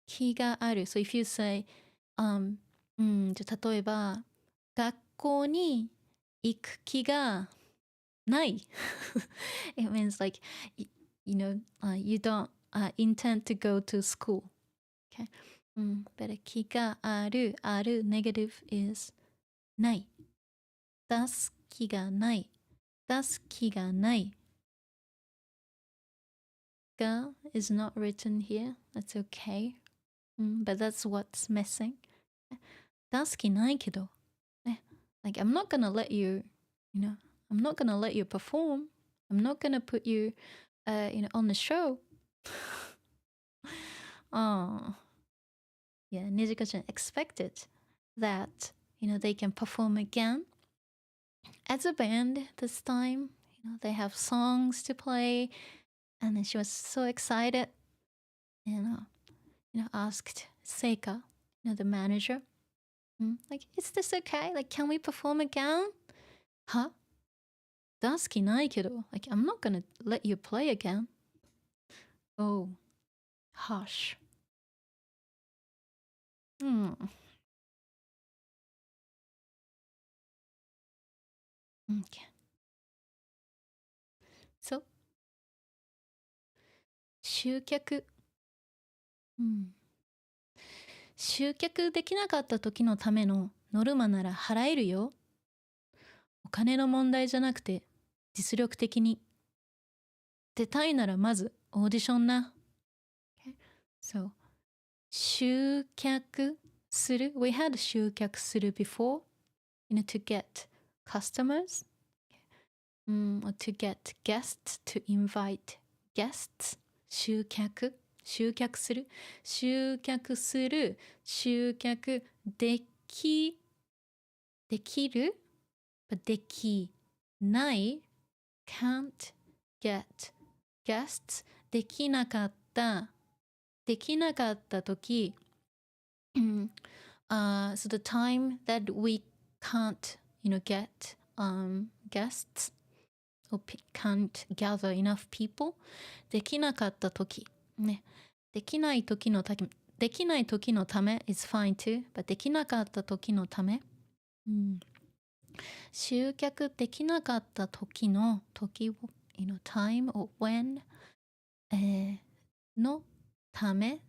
[SPEAKER 1] 気がある。So if you say, じゃ例えば、学校に行く気がない。It means like, you know, you don't intend to go to school. Okay. But 気がある、ある negative is ない。出す気がない。出す気がない。が is not written here. That's okay. But that's what's missing. 出す気ないけど。Like, I'm not gonna let you, you know, I'm not gonna let you perform. I'm not gonna put you, you know, on the show. Oh. Yeah, Nijika-chan expected that, you know, they can perform again as a band this time. You know, they have songs to play. And then she was so excited and, you know, asked Seika, you know, the manager, like, is this okay? Like, can we perform again? Huh? 出す気ないけど. Like, I'm not gonna let you play again. Oh, harsh. Okay. So, 集客。集客できなかった時のためのノルマなら払えるよ。お金の問題じゃなくて実力的に。出たいならまずオーディションな。Okay. So, 集客する。We had 集客する before, you know, to get customers, or to get guests, to invite guests. 集客。集客する。集客する。集客できる。but できない can't get guests できなかった時so the time that we can't get guests or can't gather enough people できなかった時ねできない時のため is fine too but できなかった時のため、集客できなかった時をtime or when のため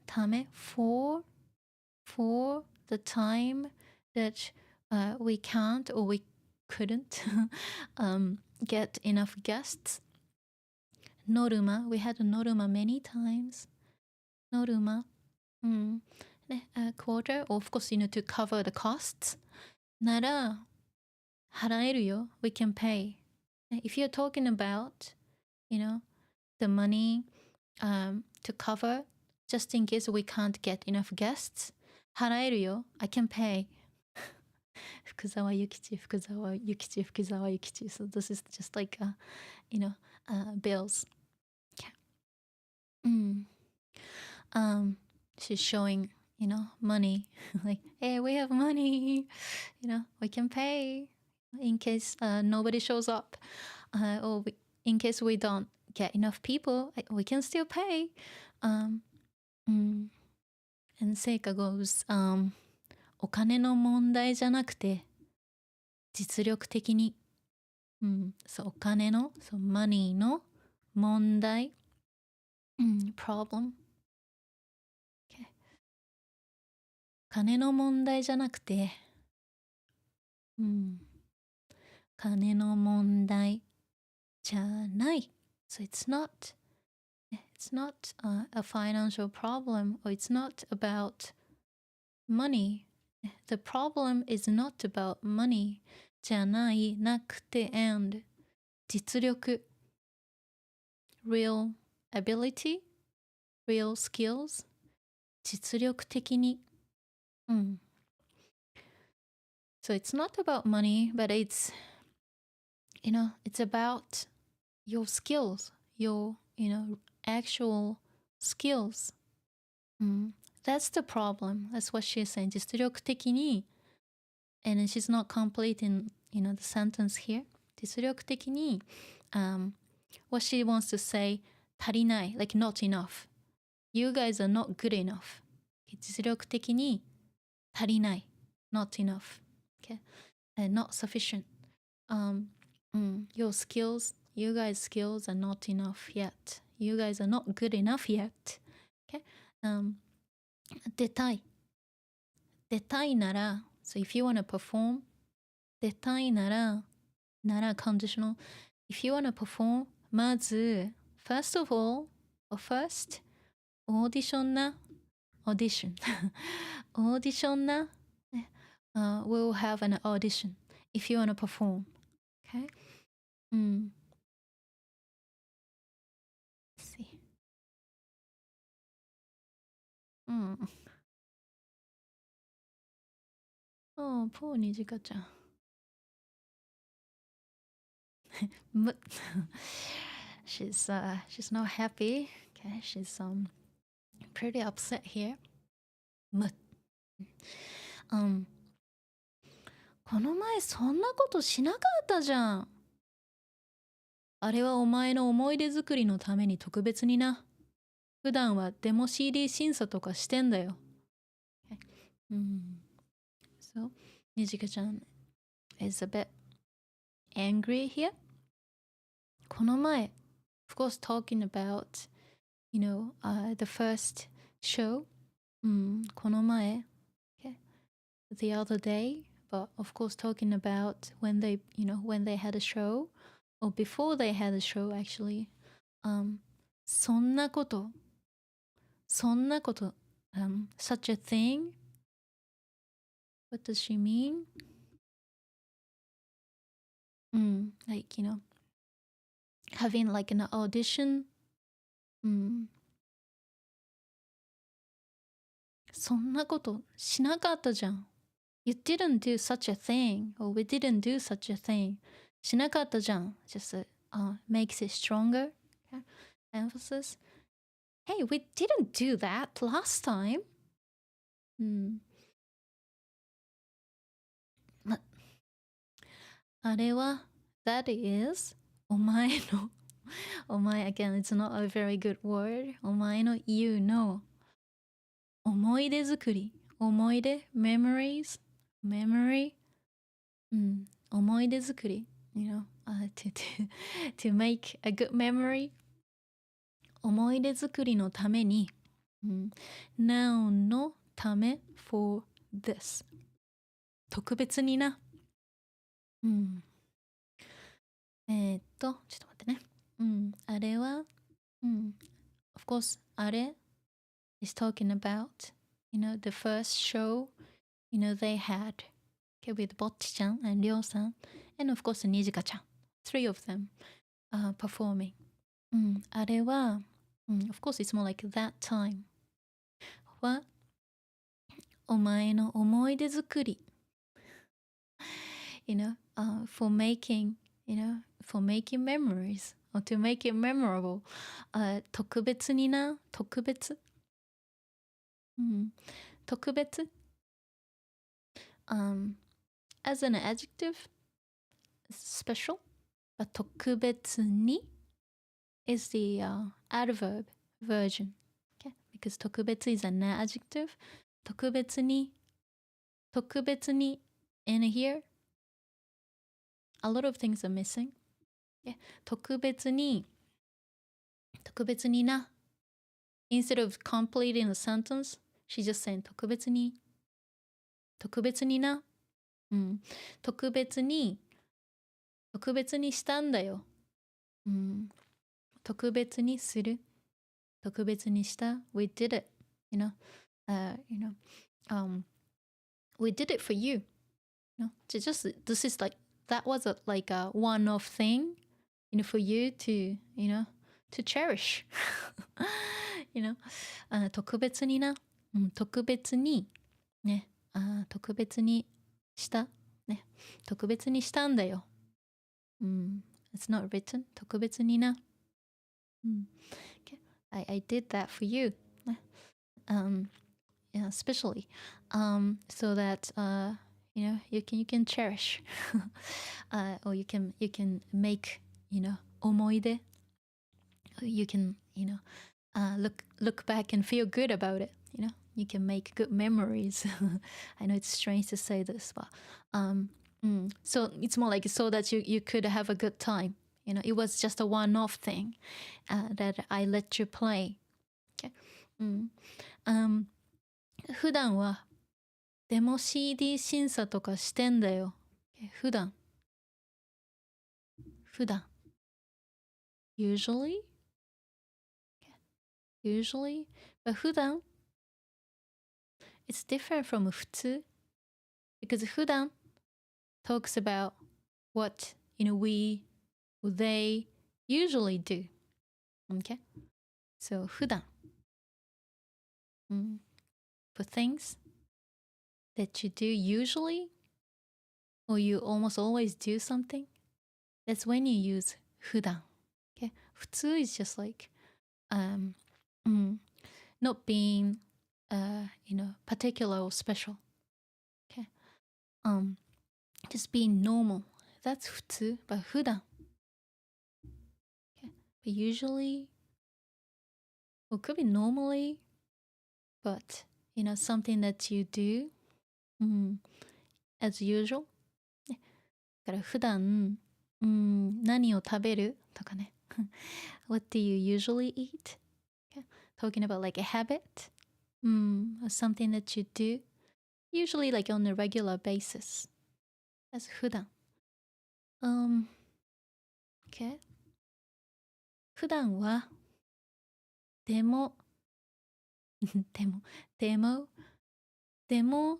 [SPEAKER 1] for the time that we can't or we couldn't get enough guests. Noruma, we had Noruma many times. Noruma, quarter, or of course, to cover the costs. なら、払えるよ. We can pay. If you're talking about, the money to cover, just in case we can't get enough guests, 払えるよ. I can pay. 福沢諭吉. So this is just like, bills. She's showing, money. Like, hey, we have money. We can pay in case nobody shows up. Or in case we don't get enough people, we can still pay. And Seika goes, お金の問題じゃなくて実力的に、そうお金の、そうmoneyの問題、problem、okay、金の問題じゃなくて、金の問題じゃない。So it's not a financial problem or it's not about money. The problem is not about money じゃないなくて and 実力 real ability real skills 実力的にSo it's not about money but it's it's about your skills your actual skills That's the problem. That's what she's saying. 実力的に and then she's not completing, the sentence here. 実力的に what she wants to say 足りない like not enough. You guys are not good enough. 実力的に足りない not enough. Okay? And not sufficient. Your skills, you guys' skills are not enough yet. You guys are not good enough yet. Okay? 出たいなら so if you want to perform 出たいなら conditional if you want to perform まず first of all or first オーディションな audition we'll have an audition if you want to perform okay let's see Oh, poor Nijika-chan. She's not happy. Okay, she's pretty upset here. この前そんなことしなかったじゃん。あれはお前の思い出作りのために特別にな。普段はデモ CD 審査とかしてんだよ。So, Nijika-chan is a bit angry here. この前 of course talking about, the first show. この前 okay. The other day, but of course talking about when they had a show, or before they had a show actually. そんなこと、such a thing? What does she mean? Like, having like an audition. そんなことしなかったじゃん。You didn't do such a thing, or we didn't do such a thing. しなかったじゃん just makes it stronger. Okay? Emphasis. Hey, we didn't do that last time. あれは that is お前のお前 again it's not a very good word お前の言うの思い出作り思い出 memories memory 思い出作り you know to make a good memory 思い出作りのために、now のため for this 特別になちょっと待ってね。あれは、of course, あれ is talking about, you know, the first show, you know, they had, okay, with Bocchi-chan and Ryo-san, and of course, Nijika-chan. 3 of them performing. あれは、of course, it's more like that time. は、お前の思い出作り。You know, for making memories or to make it memorable. 特別にな、特別。特別。as an adjective, special, but 特別に is the adverb version. Okay? Because 特別 is an adjective. 特別に in here, a lot of things are missing. Yeah. 特別にな instead of completing the sentence, she's just saying 特別にな特別にしたんだよ特別にする特別にした we did it we did it for you, just this is like that was like a one-off thing, for you to, to cherish. 特別にな、特別にね、特別にしたね、特別にしたんだよ。It's not written. 特別にな。Okay. I did that for you. Yeah, especially so that you can cherish or you can make 思い出 you can look back and feel good about it. You can make good memories. I know it's strange to say this, but so it's more like so that you could have a good time. It was just a one-off thing that I let you play. Okay. 普段はデモ CD 審査とかしてんだよ。普段 usually but 普段 it's different from 普通 because 普段 talks about what they usually do. Okay, so 普段for things that you do usually or you almost always do something, that's when you use 普段. Okay, 普通 is just like not being particular or special. Okay, just being normal. That's 普通 but 普段 okay. But usually or could be normally, but something that you do as usual. だから普段何を食べるとかね。What do you usually eat? Okay. Talking about like a habit, or something that you do, usually like on a regular basis. That's 普段。Okay. 普段はでも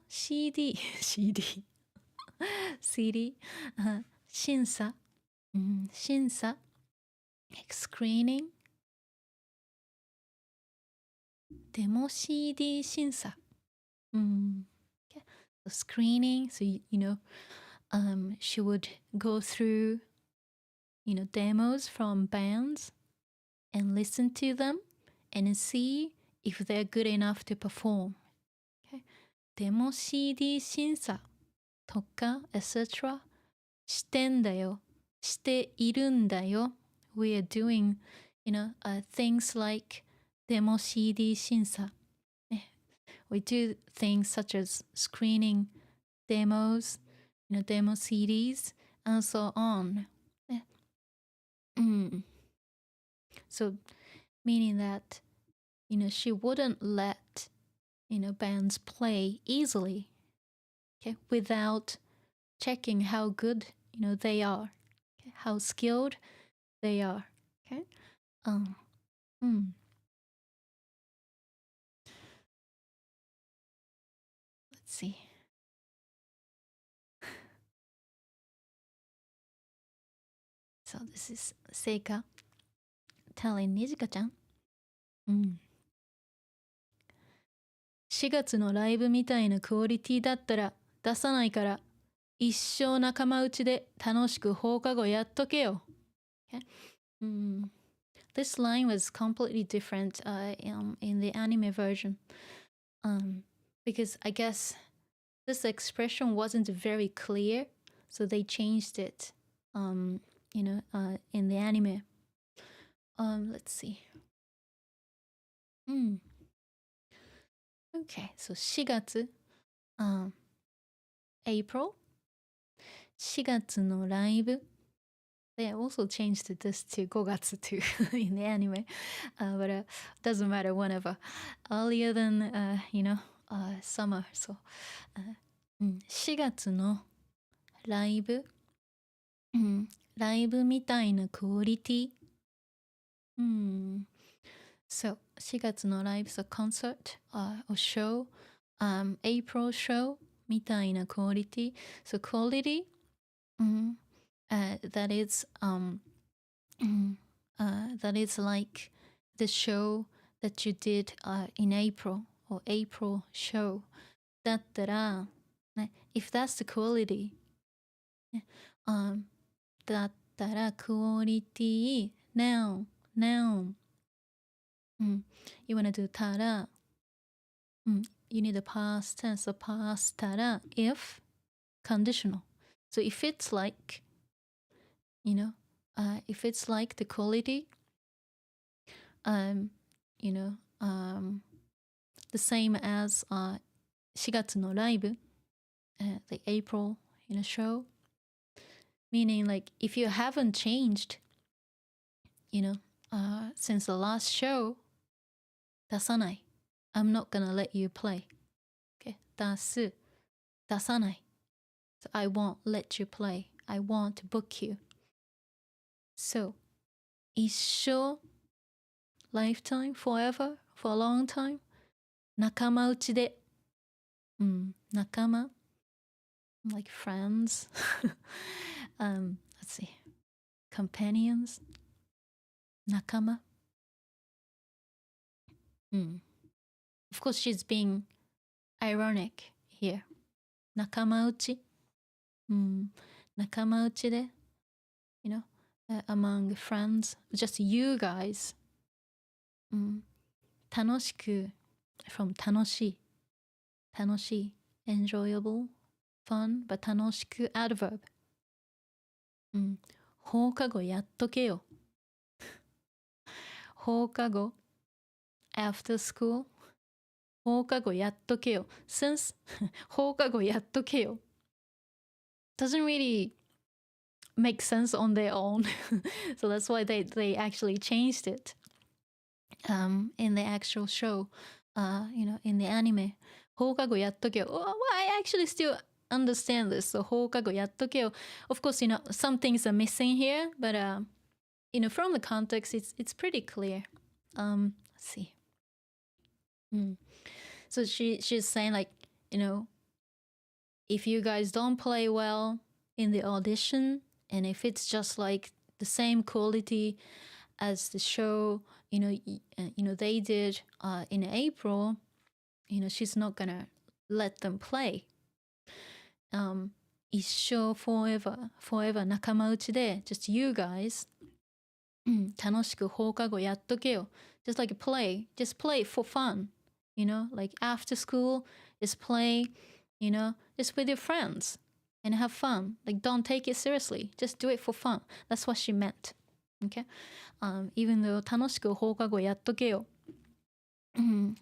[SPEAKER 1] CD 審査screening デモ CD 審査 the screening. So she would go through demos from bands and listen to them and see if they're good enough to perform. Okay? デモ CD 審査とか etc. してんだよ。しているんだよ。We are doing, things like デモ CD 審査。We do things such as screening demos, demo CDs, and so on. So, meaning that, she wouldn't let, bands play easily, okay, without checking how good, they are, okay, how skilled they are, okay. Let's see. So this is Seika telling Nijika-chan. 4月のライブみたいなクオリティだったら出さないから一生仲間内で楽しく放課後やっとけよ。Okay? This line was completely different in the anime version. Because I guess this expression wasn't very clear, so they changed it, in the anime. Let's see. Okay, so 4月、April 4月のライブ They also changed this to 5月 too in the anime, but doesn't matter whenever earlier than summer. So 4月のライブ、ライブみたいなクオリティ。So 4月のライブ is a concert or show, April show みたいなクオリティ。So quality, that is like the show that you did in April or April show. だったら、if that's the quality, だったらクオリティ now. You want to do たら、you need a past tense, so past たら if conditional. So if it's like, if it's like the quality, the same as 4月のライブ, the April, show, meaning like if you haven't changed, since the last show, 出さない. I'm not gonna let you play. Okay, 出す. 出さない. So I won't let you play. I won't book you. So, 一生, lifetime, forever, for a long time, 仲間内で. 仲間, like friends. Let's see. Companions. 仲間. Of course, she's being ironic here. 仲間内. 仲間内で, among friends, just you guys. 楽しく from 楽しい. 楽しい enjoyable, fun, but 楽しく adverb. 放課後やっとけよ. 放課後 after school. 放課後やっとけよ. Since 放課後やっとけよ doesn't really make sense on their own. So that's why they actually changed it in the actual show, in the anime. 放課後やっとけよ. Well, I actually still understand this. So 放課後やっとけよ. Of course, some things are missing here, but from the context, it's pretty clear. Let's see. So she's saying like, if you guys don't play well in the audition, and if it's just like the same quality as the show, they did in April, she's not gonna let them play. 一生 forever 仲間内で just you guys 楽しく放課後やっとけよ just like just play for fun you know like after school just play you know just with your friends and have fun like don't take it seriously just do it for fun that's what she meant okay even though 楽しく放課後やっとけよ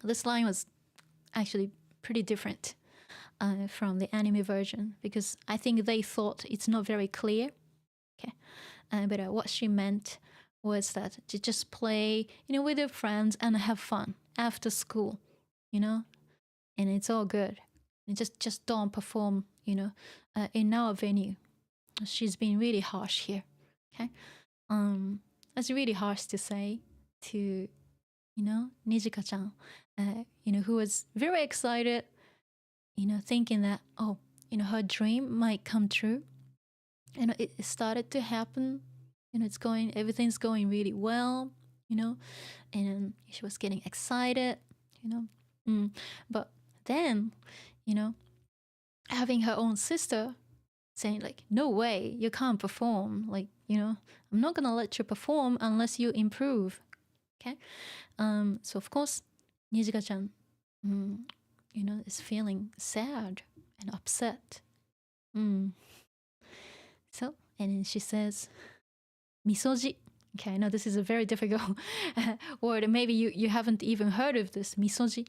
[SPEAKER 1] this line was actually pretty different from the anime version because I think they thought it's not very clear. Okay, but what she meant was that to just play, you know, with your friends and have fun after school, you know, and it's all good. And just don't perform, you know, in our venue. She's been really harsh here. Okay, that's really harsh to say to, you know, Nijika-chan, you know, who was very excited. You know, thinking that, oh, you know, her dream might come true. You know, it started to happen. You know, everything's going really well, you know, and she was getting excited, you know. But then, you know, having her own sister saying like, no way, you can't perform. Like, you know, I'm not going to let you perform unless you improve. Okay. So of course, Nijika-chan, you know, is feeling sad and upset. So, and then she says, misoji. Okay, I know this is a very difficult word. Maybe you haven't even heard of this, misoji.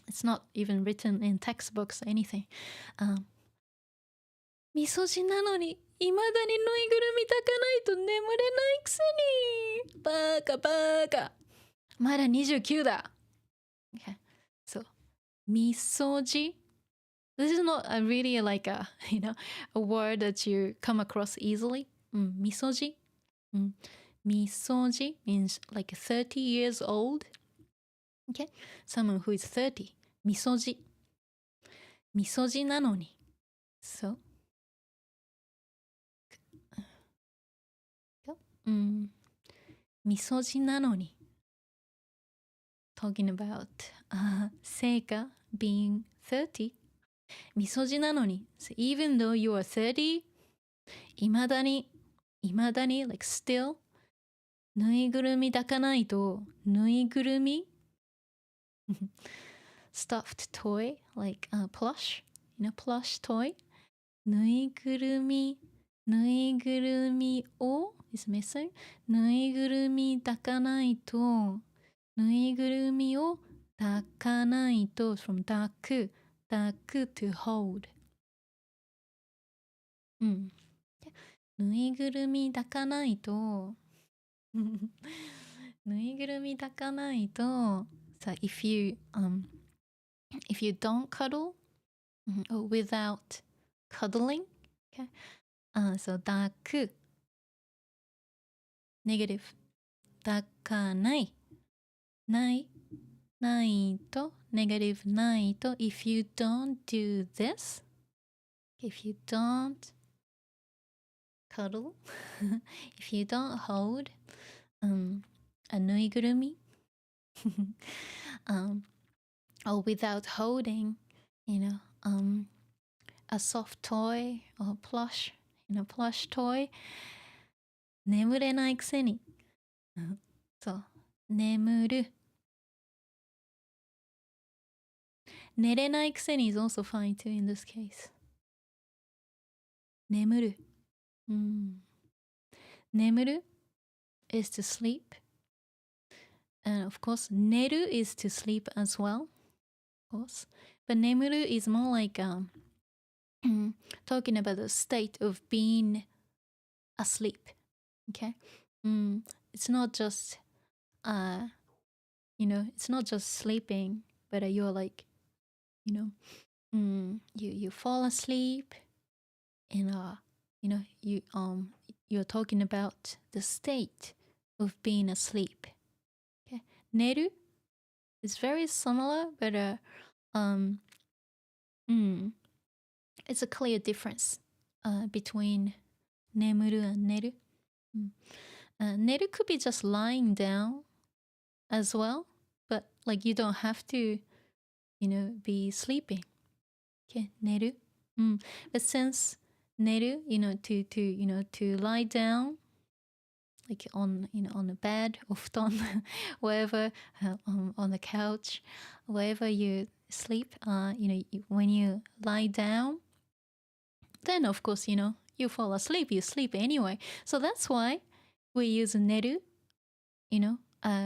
[SPEAKER 1] It's not even written in textbooks or anything. みそじなのに、いまだにぬいぐるみ抱かないと眠れないくせに。バカバカ。まだ29だ。Okay. So, misoji. This is not really like a, you know, a word that you come across easily. Misoji. Misoji means like 30 years old. Okay. Someone who is 30. Misoji. Misoji なのに. So. Misoji なのに. Talking about Seika being 30. みそじなのに. So even though you are 30, いまだに, like still, ぬいぐるみ抱かないと、ぬいぐるみstuffed toy, like plush, you know, plush toy. ぬいぐるみを is missing. ぬいぐるみ抱かないと、ぬいぐるみを抱かないと from 抱く to hold. ぬいぐるみ抱かないとぬいぐるみ抱かないと so if you don't cuddle or without cuddling, okay, so 抱く negative 抱かないないと negative ないと if you don't do this, if you don't cuddle if you don't hold a ぬいぐるみor without holding, you know, a soft toy or plush, you know, plush toy, 眠れないくせにそう眠る寝れないくせに is also fine too in this case. 眠る。眠る is to sleep. And of course, 寝る is to sleep as well. Of course. But 眠る is more like talking about the state of being asleep. Okay? It's not just, you know, it's not just sleeping, but you're like, you know, you fall asleep and you know, you're talking about the state of being asleep. Okay, 寝る is very similar, but it's a clear difference between 眠る and 寝る. 寝る could be just lying down as well, but like you don't have to, you know, be sleeping. Okay, 寝る But since neru, to lie down, like on the bed or futon, wherever, on the couch, wherever you sleep, when you lie down, then of course, you fall asleep, you sleep anyway. So that's why we use neru,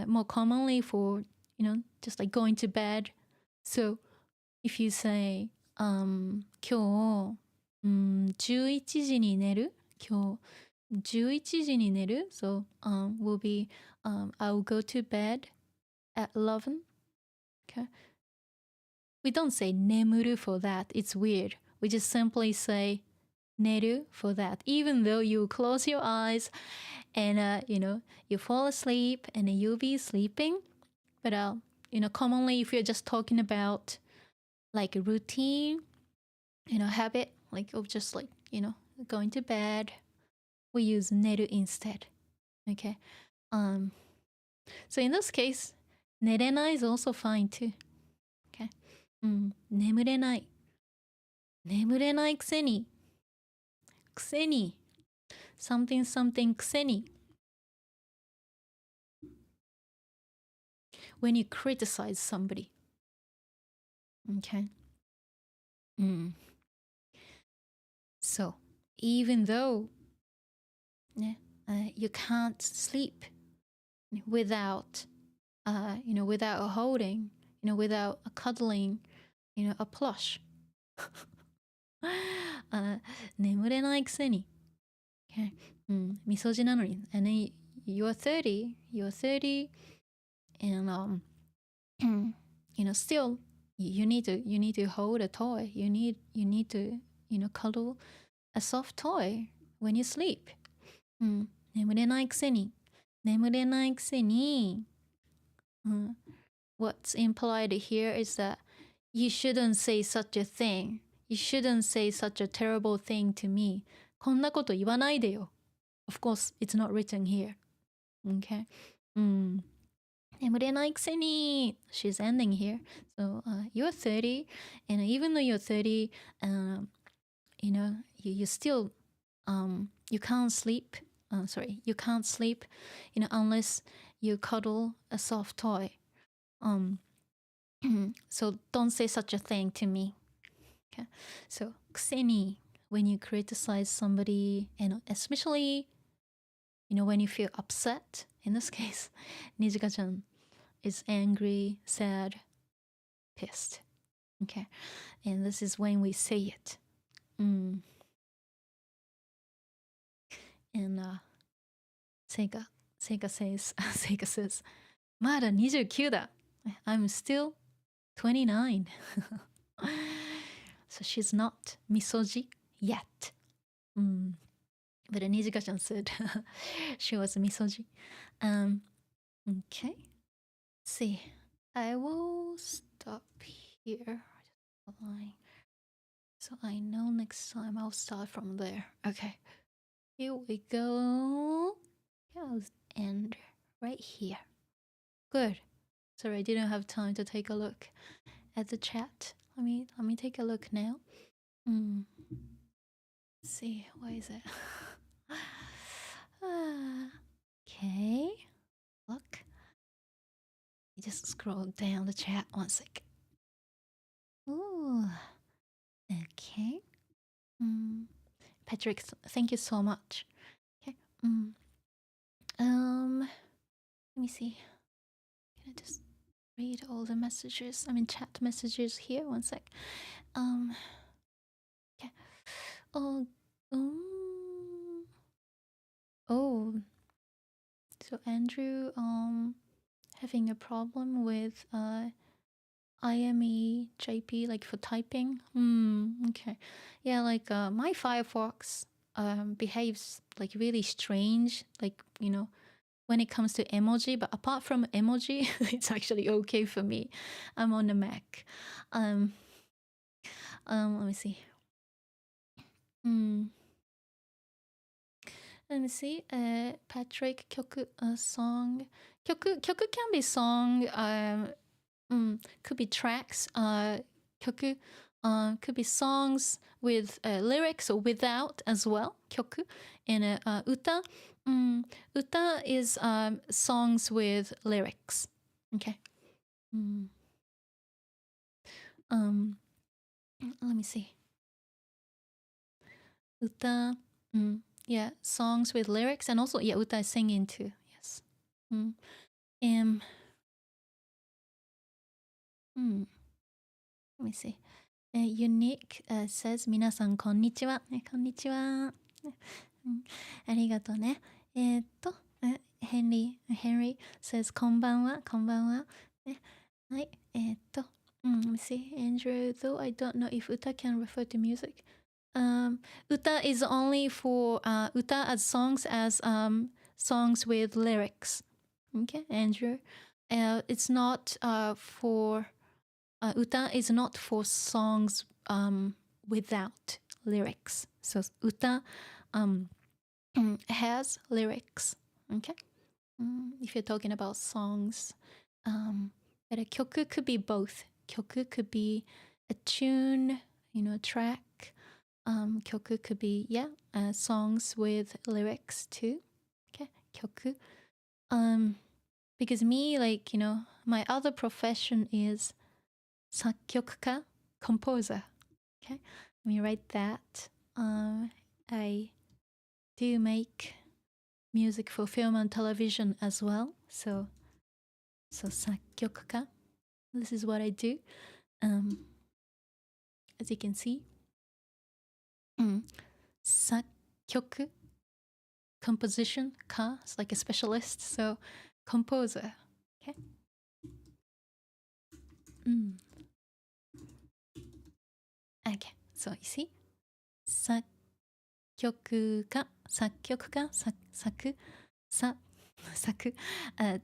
[SPEAKER 1] more commonly for, just like going to bed. So if you say, 今日、11時に寝る今日11時に寝る So will be I'll go to bed at 11. Okay. We don't say 眠る for that. It's weird. We just simply say 寝る for that. Even though you close your eyes and you fall asleep and you'll be sleeping. But commonly if you're just talking about like a routine, habit, like of just like, going to bed, we use 寝る instead. Okay. So in this case, 寝れない is also fine too. Okay. 眠れない。眠れないくせに。くせに。something something くせに。When you criticize somebody. Okay. So even though you can't sleep without without holding, without cuddling, a plush. 眠れないくせに。Okay. みそじなのに。And then you're 30, and still you need to hold a toy. You need to cuddle a soft toy when you sleep. 眠れないくせに。眠れないくせに。What's implied here is that you shouldn't say such a thing. You shouldn't say such a terrible thing to me. こんなこと言わないでよ。Of course, it's not written here. Okay. 眠れないくせに She's ending here. So you're 30, and even though you're 30, you still you can't sleep. You can't sleep, unless you cuddle a soft toy. So don't say such a thing to me. Okay. So くせに when you criticize somebody, and especially when you feel upset. In this case, Nijika-chan is angry, sad, pissed. Okay. And this is when we say it. And Seika says, まだ29だ. I'm still 29. So she's not misoji yet. But Nijika-chan said she was misoji. Okay. Let's see. I will stop here. So I know next time I'll start from there. Okay. Here we go. Yeah, I'll end right here. Good. Sorry, I didn't have time to take a look at the chat. Let me take a look now. Let's see, what is it? Okay. Look. You just scroll down the chat one sec. Ooh. Okay. Patrick, thank you so much. Okay. Let me see. Can I just read all the messages? Chat messages here. One sec. Okay. Oh. So Andrew, having a problem with IME JP, like for typing. Okay. Yeah, like my Firefox behaves like really strange, like when it comes to emoji, but apart from emoji, it's actually okay for me. I'm on the Mac. Let me see. Let me see. Patrick, 曲 song. 曲 can be song. Could be tracks. 曲 Could be songs with lyrics or without as well, 曲. And 歌, uta is songs with lyrics. Okay. Let me see. Uta, yeah, songs with lyrics, and also uta is singing too. Yes. Let me see. Unique says 皆さんこんにちは。こんにちは。ありがとうね。Henry says こんばんは。こんばんは。はい。let me see. Andrew, though I don't know if uta can refer to music. Uta is only for uta as songs with lyrics. Okay, Andrew. It's not for uta is not for songs without lyrics. So uta has lyrics. Okay, if you're talking about songs, but a kyoku could be both. Kyoku could be a tune, a track. Kyoku could be songs with lyrics too. Okay, kyoku. Because me, my other profession is sakkyokuka, composer. Okay, let me write that. I do make music for film and television as well. So sakkyokuka. This is what I do. As you can see. Sakkyoku, composition, ka, it's like a specialist, so composer. Okay. Okay, so you see, sakkyokuka,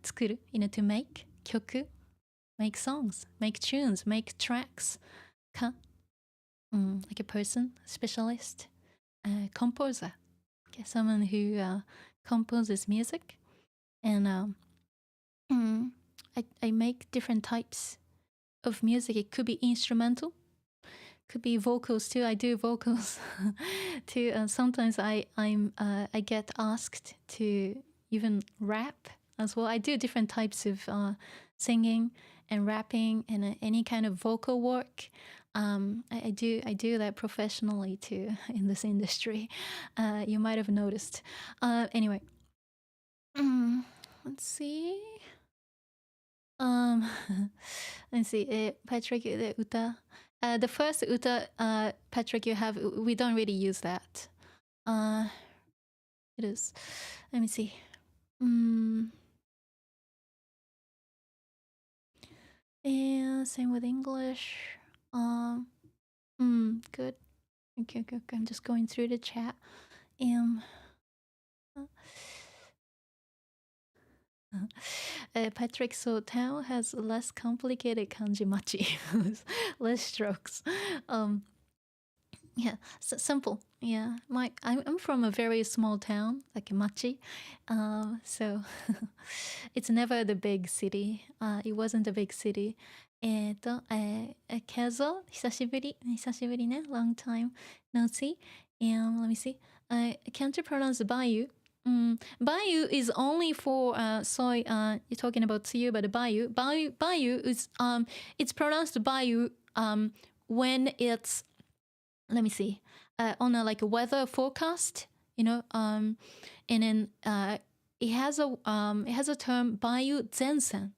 [SPEAKER 1] tsukuru, to make, kyoku, make songs, make tunes, make tracks, ka, like a person, specialist, composer, okay, someone who composes music, and I make different types of music. It could be instrumental, could be vocals too. I do vocals too. Sometimes I get asked to even rap as well. I do different types of singing and rapping and any kind of vocal work. I do that professionally too in this industry. You might have noticed. Anyway, let's see. Let's see. Patrick, the uta. The first uta, Patrick, you have. We don't really use that. It is. Let me see. Yeah, same with English. Good. Okay. I'm just going through the chat. Patrick, so Tao has less complicated kanji machi, less strokes. Yeah, simple. Yeah, I'm from a very small town, like Machi. So it's never the big city. It wasn't a big city. Kezo, 久しぶりね, long time no see. And let me see. Can't you pronounce Bayou? Bayou is only for soy. You're talking about tsuyu, but Bayou is it's pronounced Bayou when it's, let me see, on a like a weather forecast, and then it has a term Bayou Zensen.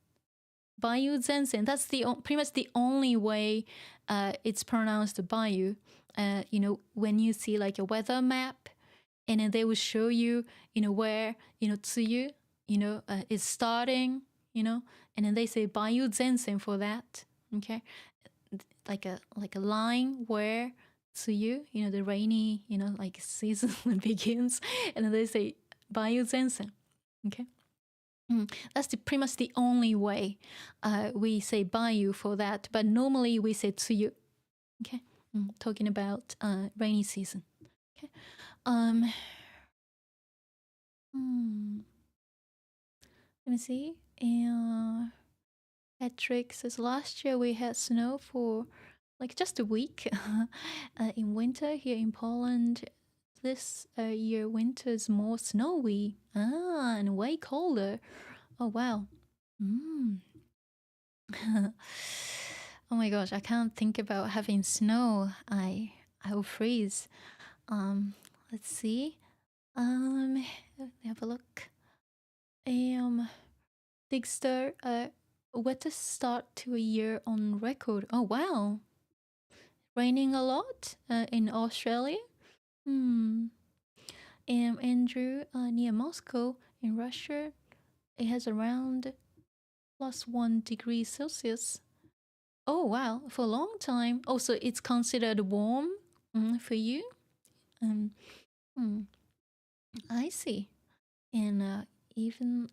[SPEAKER 1] Bayou Zensen. That's pretty much the only way it's pronounced Bayou. When you see like a weather map, and then they will show you, where, tsuyu, is starting, and then they say Bayou Zensen for that. Okay, like a line where tsuyu, the rainy, like season begins, and then they say Bayou Zensen. Okay. That's pretty much the only way we say Bayou for that, but normally we say tsuyu. Okay, talking about rainy season. Okay. Let me see. Patrick says last year we had snow for like just a week in winter here in Poland. This year winter is more snowy and way colder. Oh wow. Mm. Oh my gosh, I can't think about having snow. I will freeze. Um, let's see. Have a look. Digster, wettest start to a year on record. Oh wow, raining a lot in Australia. Hmm. Andrew, near Moscow in Russia, it has around +1 degree Celsius. Oh wow, for a long time. Also, it's considered warm for you. Um, hmm, I see. And I even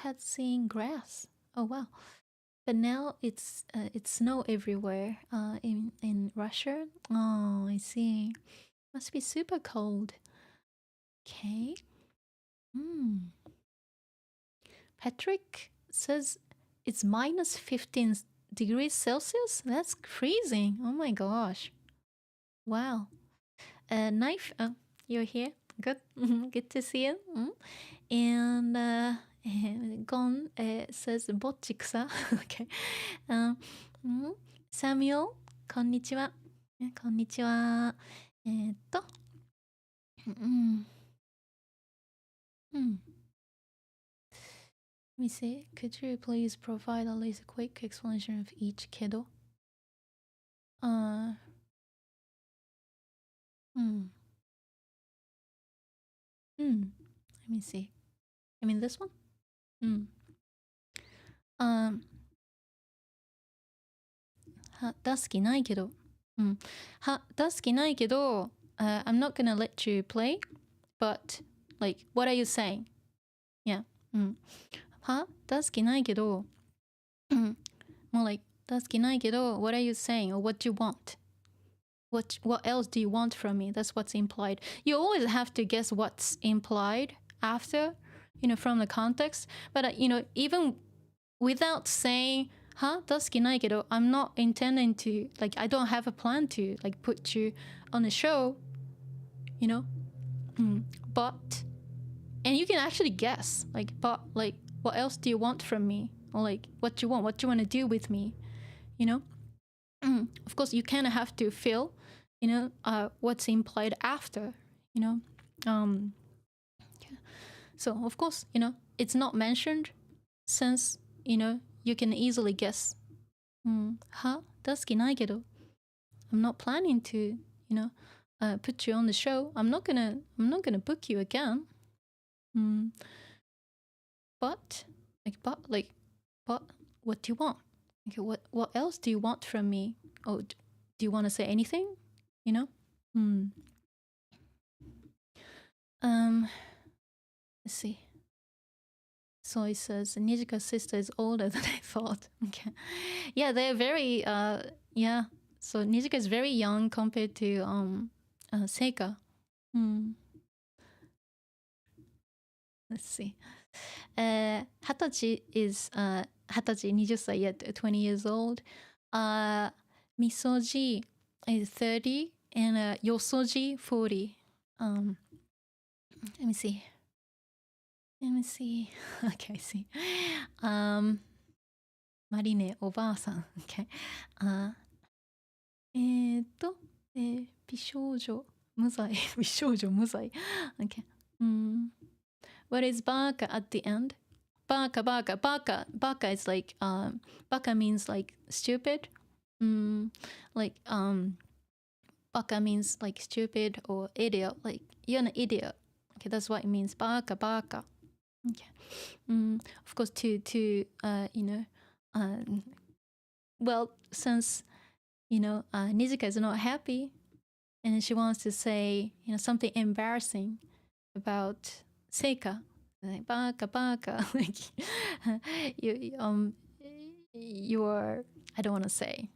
[SPEAKER 1] had seen grass. Oh wow! But now it's snow everywhere. In Russia. Oh, I see. Must be super cold. Okay. Hmm. Patrick says it's -15 degrees Celsius. That's freezing. Oh my gosh. Wow. Knife. Oh, you're here. Good. Good to see you. And Gon says Bocchi okay. Samuel, こんにちは。こんにちは。Let me see. Could you please provide at least a quick explanation of each kedo? Let me see. I mean this one? I'm not gonna let you play, but like, what are you saying? Yeah. 大好きないけど more like 大好きないけど what are you saying or what do you want? What else do you want from me? That's what's implied. You always have to guess what's implied after, from the context. But, even without saying, 大好きないけど I'm not intending to, like, I don't have a plan to, like, put you on a show, But, and you can actually guess, like, but, like, what else do you want from me? Or, like, what do you want to do with me? Of course, you kind of have to feel, what's implied after, So, of course, it's not mentioned since, you can easily guess. 大好きないけど I'm not planning to, put you on the show. I'm not gonna book you again. But what do you want? Okay, what else do you want from me? Oh, do you want to say anything? Let's see. So it says Nijika's sister is older than I thought. Okay. Yeah, they're very yeah. So Nijika is very young compared to Seika. Let's see. 20 is 20歳 yet 20 years old. Misoji is 30 and Yosoji 40. Let me see. Okay, I see. Marine おばあさん Okay. 美少女無罪美少女無罪 Okay. What is baka at the end? Baka. Baka is like baka means like stupid. Like baka means like stupid or idiot. Like you're an idiot. Okay, that's what it means. Baka. Okay. Of course, to well, since Nijika is not happy, and she wants to say something embarrassing about Seika, like baka, like you're I don't want to say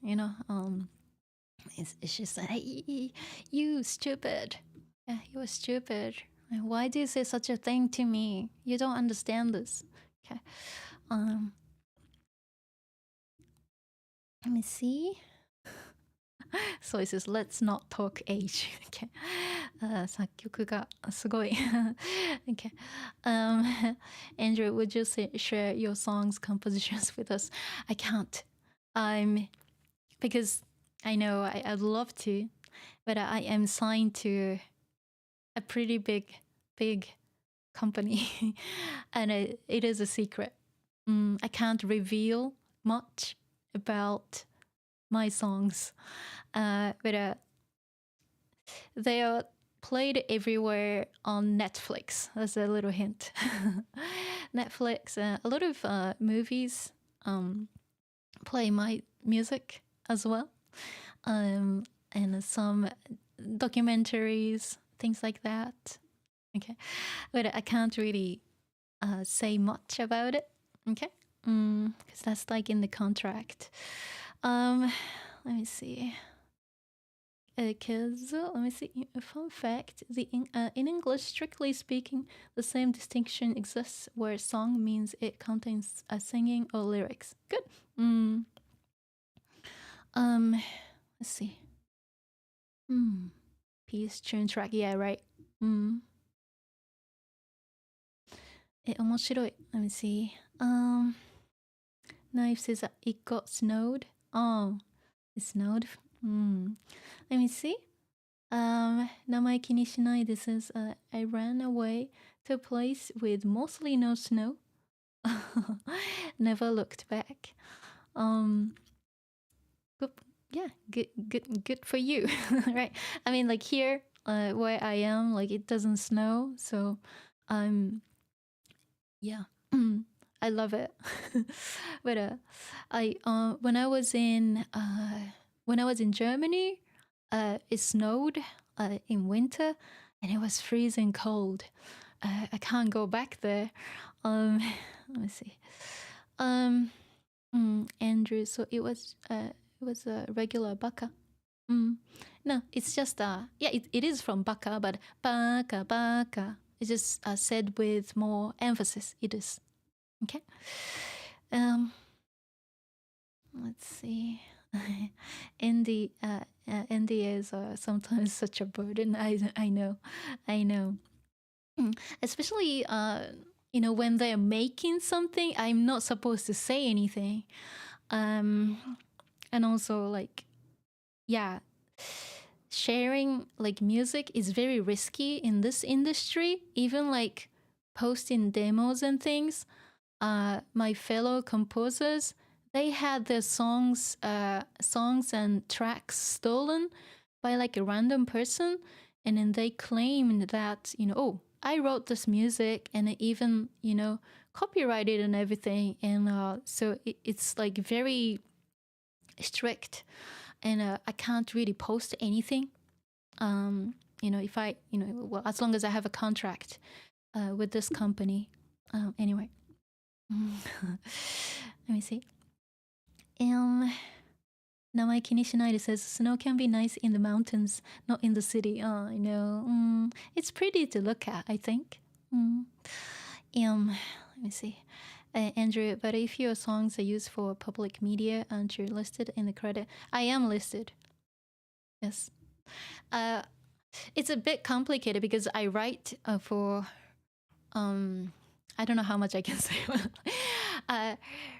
[SPEAKER 1] it's just like hey, you stupid, yeah, you're stupid. Why do you say such a thing to me? You don't understand this. Okay. Let me see. So it says, let's not talk age. Okay. 作曲がすごい。Okay. Andrew, would you share your songs compositions with us? I can't. Because I know I'd love to, but I am signed to a pretty big company, and it is a secret. I can't reveal much about my songs, but they are played everywhere on Netflix. That's a little hint. Netflix, a lot of movies play my music as well, and some documentaries, things like that. Okay, but I can't really say much about it. Okay, because that's like in the contract. Let me see. Because let me see. Fun fact: in English, strictly speaking, the same distinction exists where a song means it contains a singing or lyrics. Good. Let's see. Piece, tune, track. Yeah, right. 面白い. Let me see. Knife says that it got snowed. Oh, it snowed. Let me see. 名前気にしない This is I ran away to a place with mostly no snow. Never looked back. Good for you. Right. I mean, like here where I am, like it doesn't snow, so yeah. I love it. But when I was in Germany, it snowed in winter, and it was freezing cold. I can't go back there. Let me see. Andrew, so it was a regular baka. No, it's just it is from baka, but baka. It's just said with more emphasis. It is. Okay. Let's see. NDAs are sometimes such a burden. I know. Especially when they're making something, I'm not supposed to say anything. And also sharing like music is very risky in this industry. Even like posting demos and things, my fellow composers, they had their songs and tracks stolen by like a random person, and then they claimed that I wrote this music and I even copyrighted and everything, and so it's like very strict, and I can't really post anything. If I as long as I have a contract with this company. Anyway, let me see. 名前気にしないで says snow can be nice in the mountains, not in the city. Oh, I know. It's pretty to look at, I think. Let me see. Andrew, but if your songs are used for public media, aren't you listed in the credit? I am listed. Yes. It's a bit complicated because I write for I don't know how much I can say.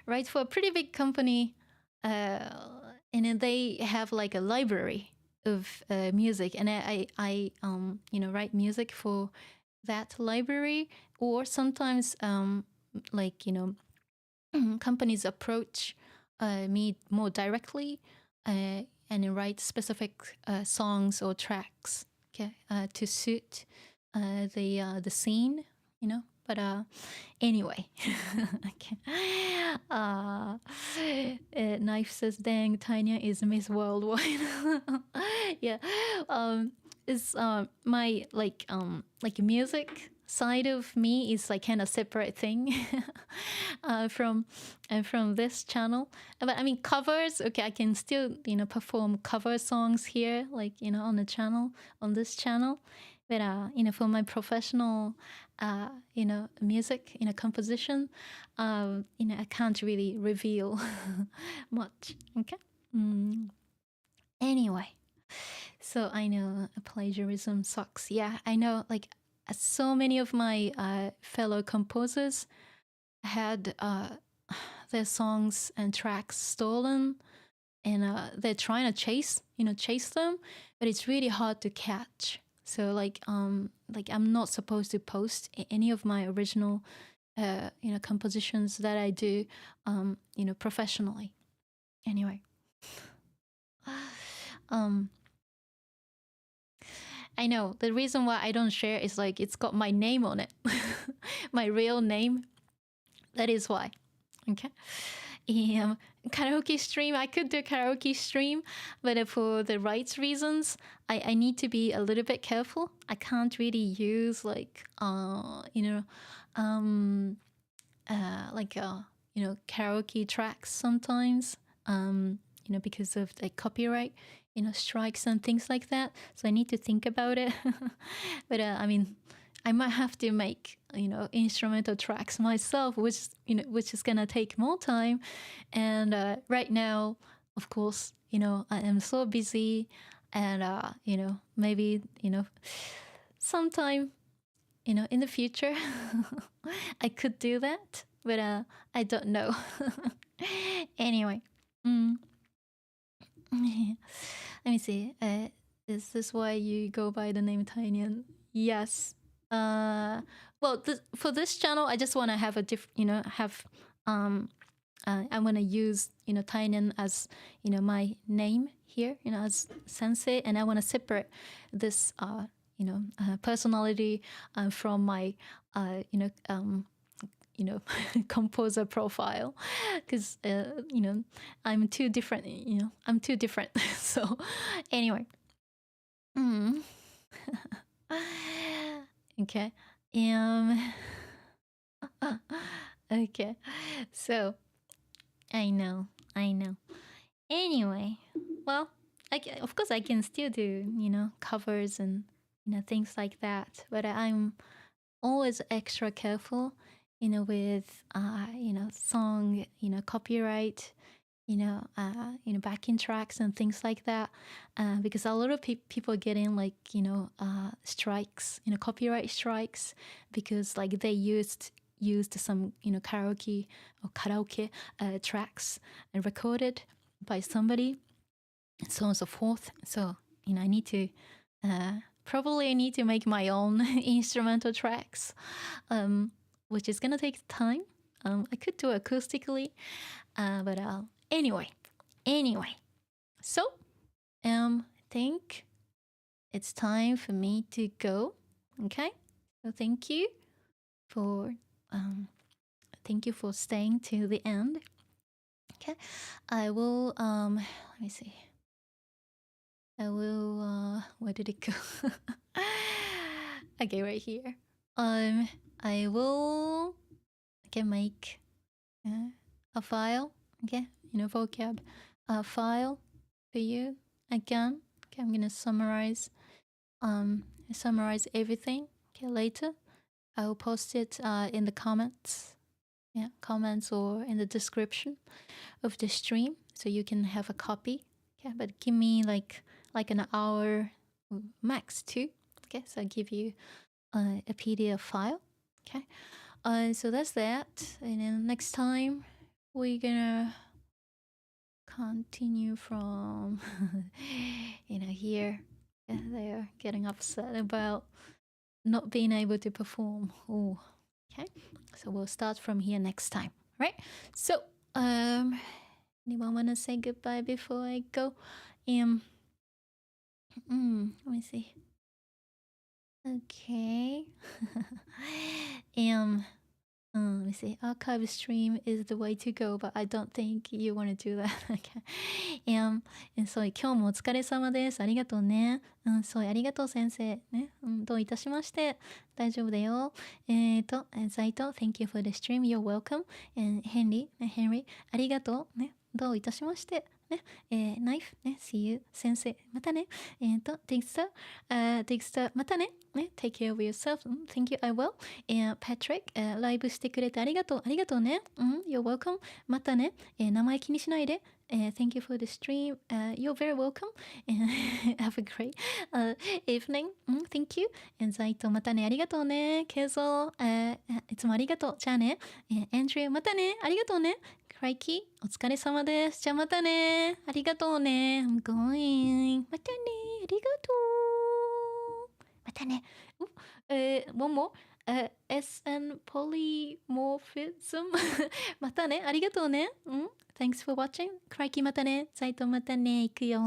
[SPEAKER 1] Write for a pretty big company, and then they have like a library of music, and I write music for that library, or sometimes companies approach me more directly and write specific songs or tracks, okay, to suit the scene, But anyway, okay. Knife says, "Dang, Taenyan is Miss Worldwide." Yeah, it's my like music side of me is like kind of separate thing from this channel. But I mean covers. Okay, I can still perform cover songs here, like on the channel, on this channel. But for my professional music, composition, I can't really reveal much. Okay. Anyway, So I know plagiarism sucks. Yeah, I know. Like so many of my fellow composers had their songs and tracks stolen, and they're trying to chase them, but it's really hard to catch. So like I'm not supposed to post any of my original compositions that I do professionally. Anyway. I know the reason why I don't share is like it's got my name on it, my real name. That is why. Okay. Karaoke stream. I could do karaoke stream, but for the rights reasons, I need to be a little bit careful. I can't really use like karaoke tracks sometimes. Because of the copyright, strikes and things like that. So I need to think about it. But I mean, I might have to make instrumental tracks myself, which is gonna take more time. And right now, of course, I am so busy, and maybe sometime in the future I could do that, but I don't know. Anyway. Let me see. Is this why you go by the name Taenyan? Yes. Well, for this channel, I just want to have a I want to use Taenyan as my name here, as sensei, and I want to separate this personality from my composer profile, because I'm too different. I'm too different. So anyway. Okay. Okay. So I know. Anyway, well, of course I can still do covers and things like that, but I'm always extra careful with song copyright, backing tracks and things like that, because a lot of people are getting like strikes, copyright strikes, because like they used some karaoke tracks and recorded by somebody, and so on and so forth. So I need to probably make my own instrumental tracks, which is gonna take time. I could do acoustically, but anyway. So I think it's time for me to go. Okay. So thank you for staying till the end. Okay. I will let me see. I will where did it go? Okay, right here. I will make a file, vocab file for you again. Okay, I'm gonna summarize everything. Okay, later I will post it in the comments. Yeah, comments or in the description of the stream, so you can have a copy. Okay, but give me like an hour max 2. Okay, so I'll give you a PDF file. Okay, so that's that. And then next time we're gonna continue from here. Yeah, they're getting upset about not being able to perform. Oh, okay. So we'll start from here next time, right? So anyone wanna say goodbye before I go? Let me see. Okay. Let me see. Archive stream is the way to go, but I don't think you want to do that. Okay. そう、今日もお疲れ様です。ありがとうね。そう、ありがとう先生。ね。どういたしまして。大丈夫だよ。ザイト、thank you for the stream. You're welcome. ヘンリー、ありがとう。ね。どういたしまして。ね、ナイフ、ね、See you、先生、またね。ディクスター、またね。ね、Take care of yourself. Thank you, I will. Patrick、ライブしてくれてありがとうね。You're welcome. またね。名前気にしないで。Thank you for the stream. You're very welcome. Have a great evening. Thank you. ザイトまたね。ありがとうね。ケイゾー、いつもありがとう。じゃあね。エンドリューまたね。ありがとうね。クライキーお疲れ様です。じゃあまたね。ありがとうね。I'm going. またね。ありがとう。またね。one more. SN polymorphism またね。ありがとうね。Thanks for watching. クライキーまたね。ザイトまたね。行くよ。